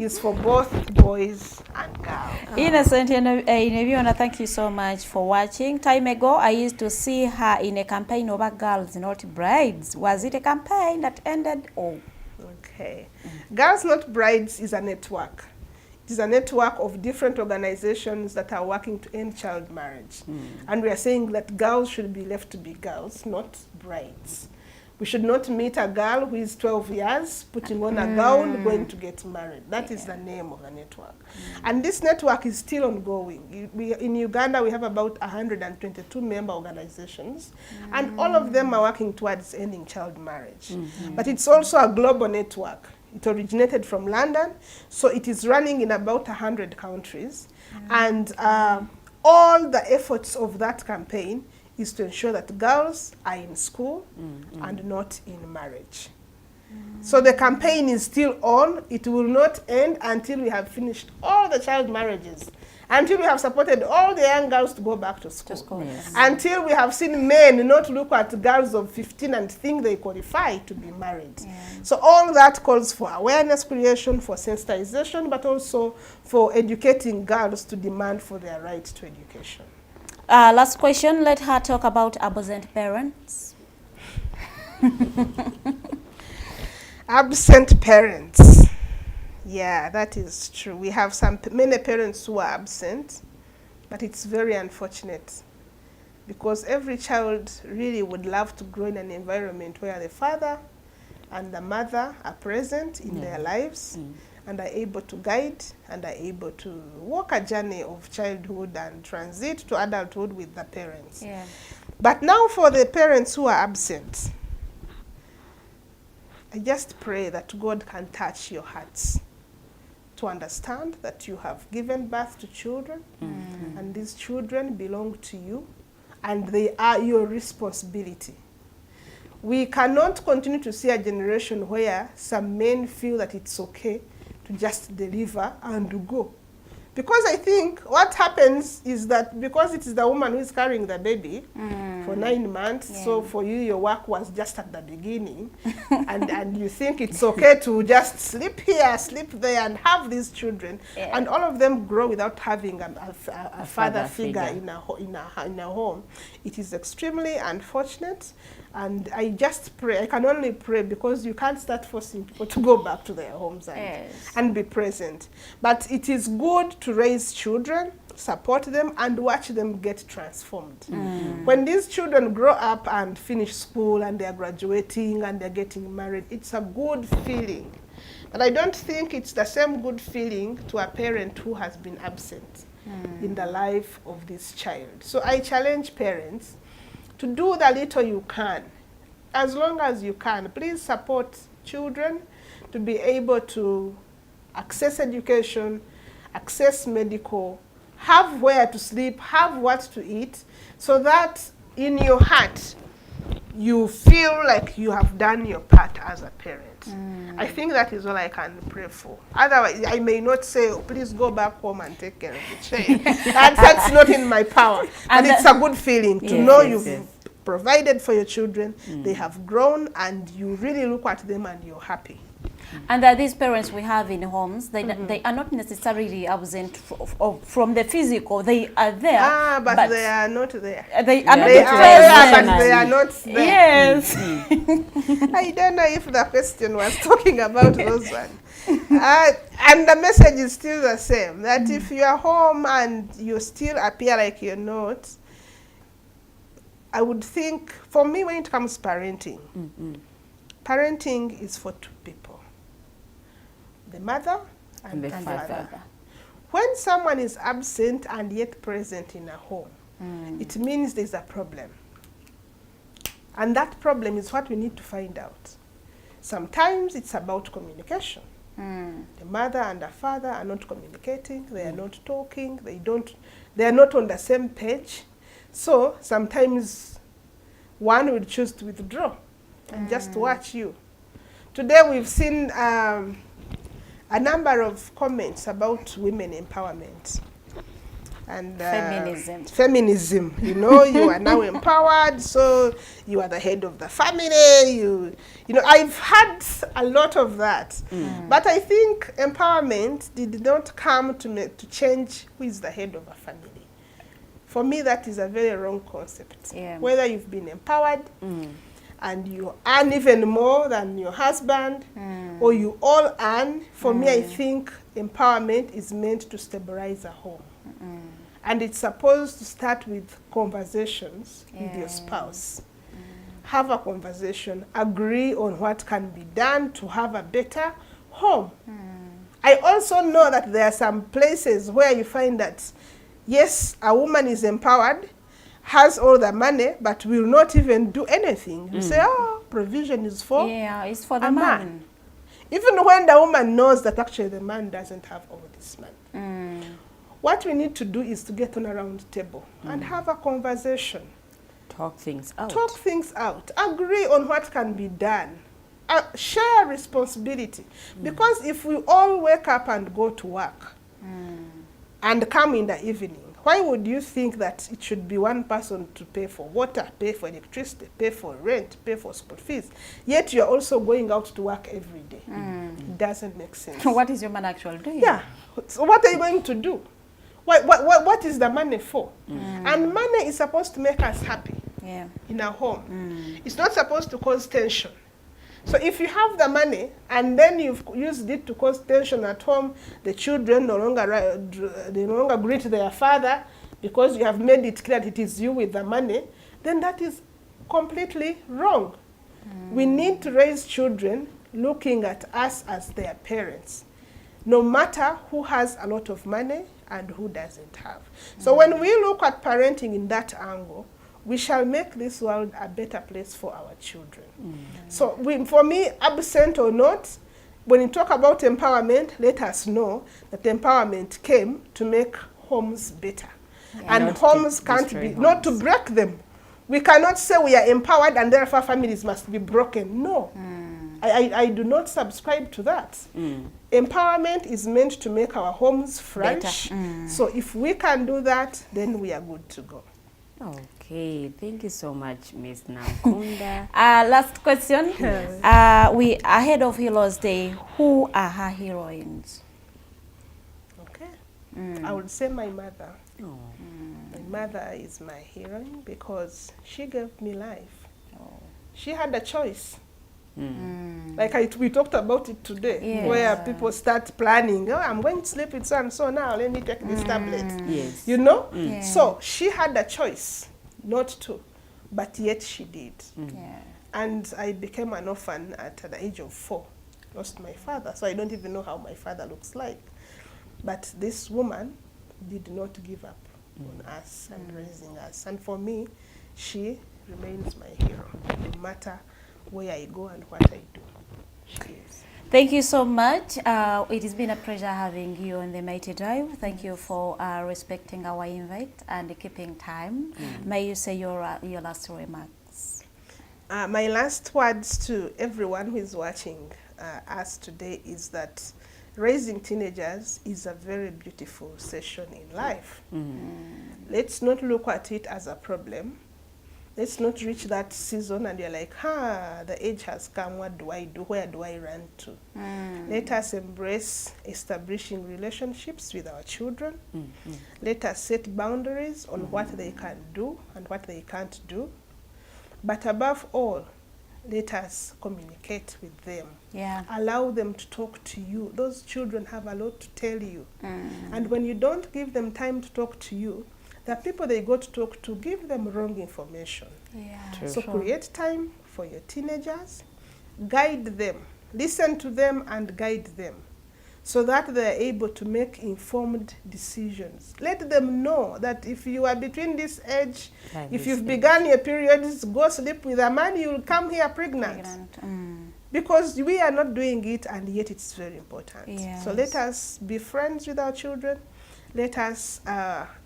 is for both boys and girls. Innocent Ineviona, thank you so much for watching. Time ago, I used to see her in a campaign over girls, not brides. Was it a campaign that ended? Okay. Girls Not Brides is a network. It is a network of different organizations that are working to end child marriage. And we are saying that girls should be left to be girls, not brides. We should not meet a girl who is 12 years, putting on a gown, going to get married. That is the name of the network. And this network is still ongoing. In Uganda, we have about 122 member organizations, and all of them are working towards ending child marriage. But it's also a global network. It originated from London, so it is running in about 100 countries. And all the efforts of that campaign is to ensure that girls are in school and not in marriage. So the campaign is still on. It will not end until we have finished all the child marriages, until we have supported all the young girls to go back to school, until we have seen men not look at girls of 15 and think they qualify to be married. So all that calls for awareness creation, for sensitization, but also for educating girls to demand for their right to education. Last question, let her talk about absent parents. Absent parents. Yeah, that is true. We have many parents who are absent, but it's very unfortunate because every child really would love to grow in an environment where the father and the mother are present in their lives and are able to guide and are able to walk a journey of childhood and transit to adulthood with the parents. Yeah. But now for the parents who are absent, I just pray that God can touch your hearts to understand that you have given birth to children and these children belong to you and they are your responsibility. We cannot continue to see a generation where some men feel that it's okay to just deliver and go. Because I think what happens is that because it is the woman who is carrying the baby for 9 months, so for you, your work was just at the beginning, and you think it's okay to just sleep here, sleep there, and have these children, and all of them grow without having a father figure in a home. It is extremely unfortunate. And I just pray, I can only pray because you can't start forcing people to go back to their homes and be present. But it is good to raise children, support them, and watch them get transformed. When these children grow up and finish school and they're graduating and they're getting married, it's a good feeling. But I don't think it's the same good feeling to a parent who has been absent in the life of this child. So I challenge parents to do the little you can. As long as you can, please support children to be able to access education, access medical, have where to sleep, have what to eat, so that in your heart you feel like you have done your part as a parent. I think that is all I can pray for. Otherwise, I may not say, oh, please go back home and take care of the child. That's not in my power. And it's a good feeling to know you've provided for your children, they have grown, and you really look at them and you're happy. And these parents we have in homes, they are not necessarily absent from the physical. They are there, but they are not there. They are not there, but they are not there. Yes. I don't know if the question was talking about those ones. And the message is still the same, that if you are home and you still appear like you're not, I would think, for me, when it comes to parenting, parenting is for two people. The mother and the father. When someone is absent and yet present in a home, it means there's a problem. And that problem is what we need to find out. Sometimes it's about communication. The mother and the father are not communicating, they are not talking, they are not on the same page. So sometimes one will choose to withdraw and just watch you. Today we've seen a number of comments about women empowerment and feminism. You know, you are now empowered, so you are the head of the family. You know, I've had a lot of that, but I think empowerment did not come to change who is the head of a family. For me, that is a very wrong concept. Whether you've been empowered and you earn even more than your husband, or you all earn, for me, I think empowerment is meant to stabilize a home. And it's supposed to start with conversations with your spouse. Have a conversation, agree on what can be done to have a better home. I also know that there are some places where you find that, yes, a woman is empowered, has all the money, but will not even do anything. You say, oh, provision is for it's for the man. Even when the woman knows that actually the man doesn't have all this money. What we need to do is to get on a round table and have a conversation. Talk things out. Talk things out. Agree on what can be done. Share responsibility. Because if we all wake up and go to work and come in the evening, why would you think that it should be one person to pay for water, pay for electricity, pay for rent, pay for school fees, yet you're also going out to work every day? It doesn't make sense. What is your man actually doing? Yeah. So what are you going to do? What is the money for? And money is supposed to make us happy in our home. It's not supposed to cause tension. So if you have the money and then you've used it to cause tension at home, the children no longer greet their father because you have made it clear that it is you with the money, then that is completely wrong. We need to raise children looking at us as their parents, no matter who has a lot of money and who doesn't have. So when we look at parenting in that angle, we shall make this world a better place for our children. So for me, absent or not, when you talk about empowerment, let us know that empowerment came to make homes better. And homes can't be, not to break them. We cannot say we are empowered and therefore families must be broken. No. I do not subscribe to that. Empowerment is meant to make our homes flourish. So if we can do that, then we are good to go. Okay, thank you so much, Miss Nankunda. Last question. We ahead of Heroes Day, who are her heroines? Okay. I would say my mother. My mother is my heroine because she gave me life. She had a choice. Like we talked about it today, where people start planning, oh, I'm going to sleep with so and so now, let me take this tablet. You know? So she had a choice not to, but yet she did. And I became an orphan at the age of 4. Lost my father, so I don't even know how my father looks like. But this woman did not give up on us and raising us. And for me, she remains my hero, no matter where I go and what I do. She is. Thank you so much. It has been a pleasure having you on the Mighty Drive. Thank you for respecting our invite and keeping time. May you say your last remarks? My last words to everyone who is watching us today is that raising teenagers is a very beautiful session in life. Let's not look at it as a problem. Let's not reach that season and you're like, the age has come, what do I do? Where do I run to? Let us embrace establishing relationships with our children. Let us set boundaries on what they can do and what they can't do. But above all, let us communicate with them. Allow them to talk to you. Those children have a lot to tell you. And when you don't give them time to talk to you, the people they go to talk to give them wrong information. So create time for your teenagers, guide them, listen to them and guide them so that they're able to make informed decisions. Let them know that if you are between this age, if you've begun your periods, go sleep with a man, you'll come here pregnant. Because we are not doing it and yet it's very important. So let us be friends with our children. Let us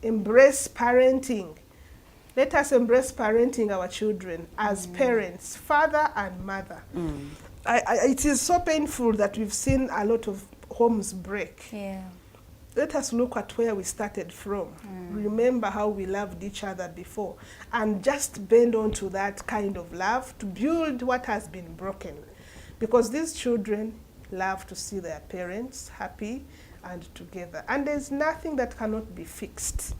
embrace parenting. Let us embrace parenting our children as parents, father and mother. It is so painful that we've seen a lot of homes break. Let us look at where we started from. Remember how we loved each other before and just bend on to that kind of love to build what has been broken. Because these children love to see their parents happy and together. And there's nothing that cannot be fixed.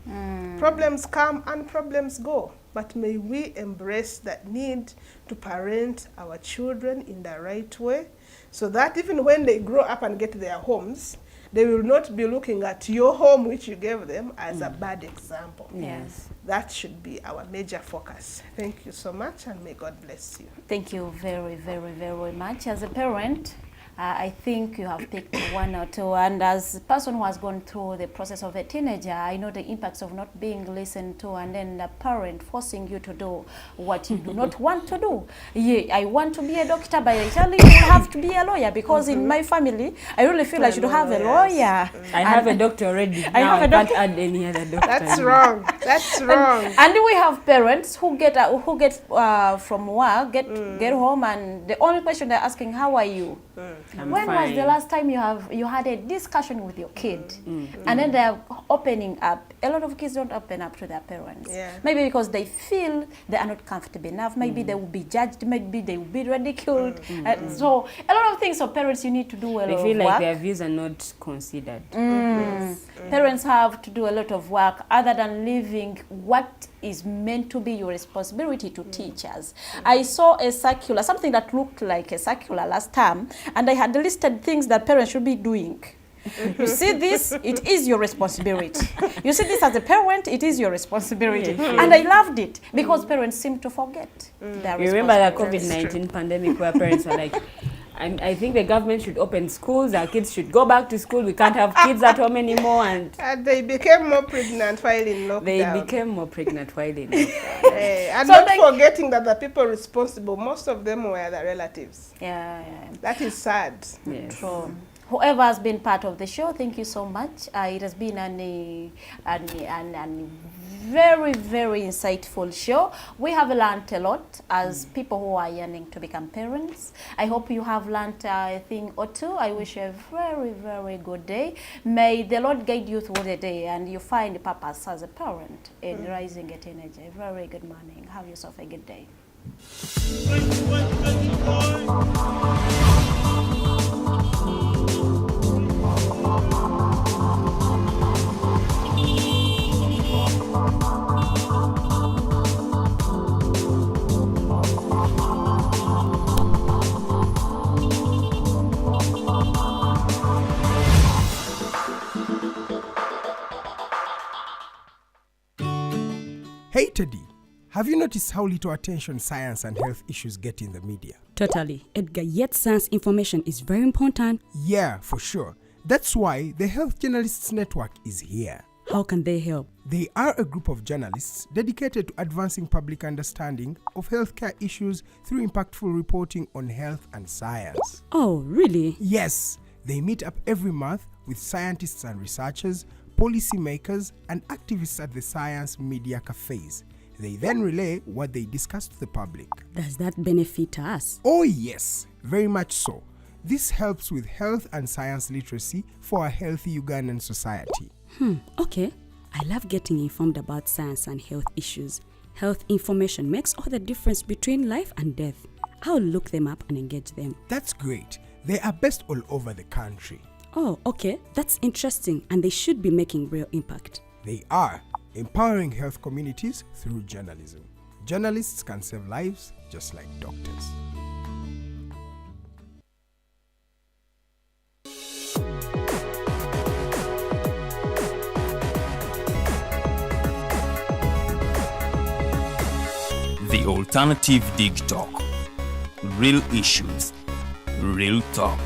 Problems come and problems go. But may we embrace that need to parent our children in the right way so that even when they grow up and get their homes, they will not be looking at your home, which you gave them, as a bad example. That should be our major focus. Thank you so much and may God bless you. Thank you very, very, very much. As a parent, I think you have picked one or two, and as a person who has gone through the process of a teenager, I know the impacts of not being listened to and then the parent forcing you to do what you do not want to do. I want to be a doctor, but I tell you have to be a lawyer because in my family, I really feel I should have a lawyer. I have a doctor already. I have a doctor. Can't add any other doctor. That's wrong. That's wrong. And we have parents who get from work, get home, and the only question they're asking, how are you? When was the last time you had a discussion with your kid? And then they're opening up. A lot of kids don't open up to their parents. Yeah. Maybe because they feel they are not comfortable enough. Maybe they will be judged. Maybe they will be ridiculed. So a lot of things. So parents, you need to do a lot of work. They feel like their views are not considered. Parents have to do a lot of work other than leaving what is meant to be your responsibility to teachers. I saw a circular, something that looked like a circular last time, and I had listed things that parents should be doing. You see this, it is your responsibility. You see this as a parent, it is your responsibility. And I loved it because parents seem to forget their You remember the responsibilities. COVID-19 pandemic where parents were like, I think the government should open schools, our kids should go back to school, we can't have kids at home anymore. And they became more pregnant while in lockdown. they became more pregnant while in lockdown. And So not like- forgetting that the people responsible, most of them were the relatives. Yeah. That is sad. Yes. True. Whoever has been part of the show, thank you so much. It has been a very, very insightful show. We have learned a lot as people who are yearning to become parents. I hope you have learned a thing or two. I wish you a very, very good day. May the Lord guide you through the day and you find purpose as a parent in raising a teenager. Very good morning. Have yourself a good day. Hey Teddy, have you noticed how little attention science and health issues get in the media? Totally. Edgar, yet science information is very important. Yeah, for sure. That's why the Health Journalists Network is here. How can they help? They are a group of journalists dedicated to advancing public understanding of healthcare issues through impactful reporting on health and science. Oh, really? Yes, they meet up every month with scientists and researchers, policymakers, and activists at the science media cafes. They then relay what they discuss to the public. Does that benefit us? Oh yes, very much so. This helps with health and science literacy for a healthy Ugandan society. Okay. I love getting informed about science and health issues. Health information makes all the difference between life and death. I'll look them up and engage them. That's great. They are based all over the country. Oh, okay. That's interesting, and they should be making real impact. They are empowering health communities through journalism. Journalists can save lives just like doctors. The Alternative Dig Talk. Real issues, real talk.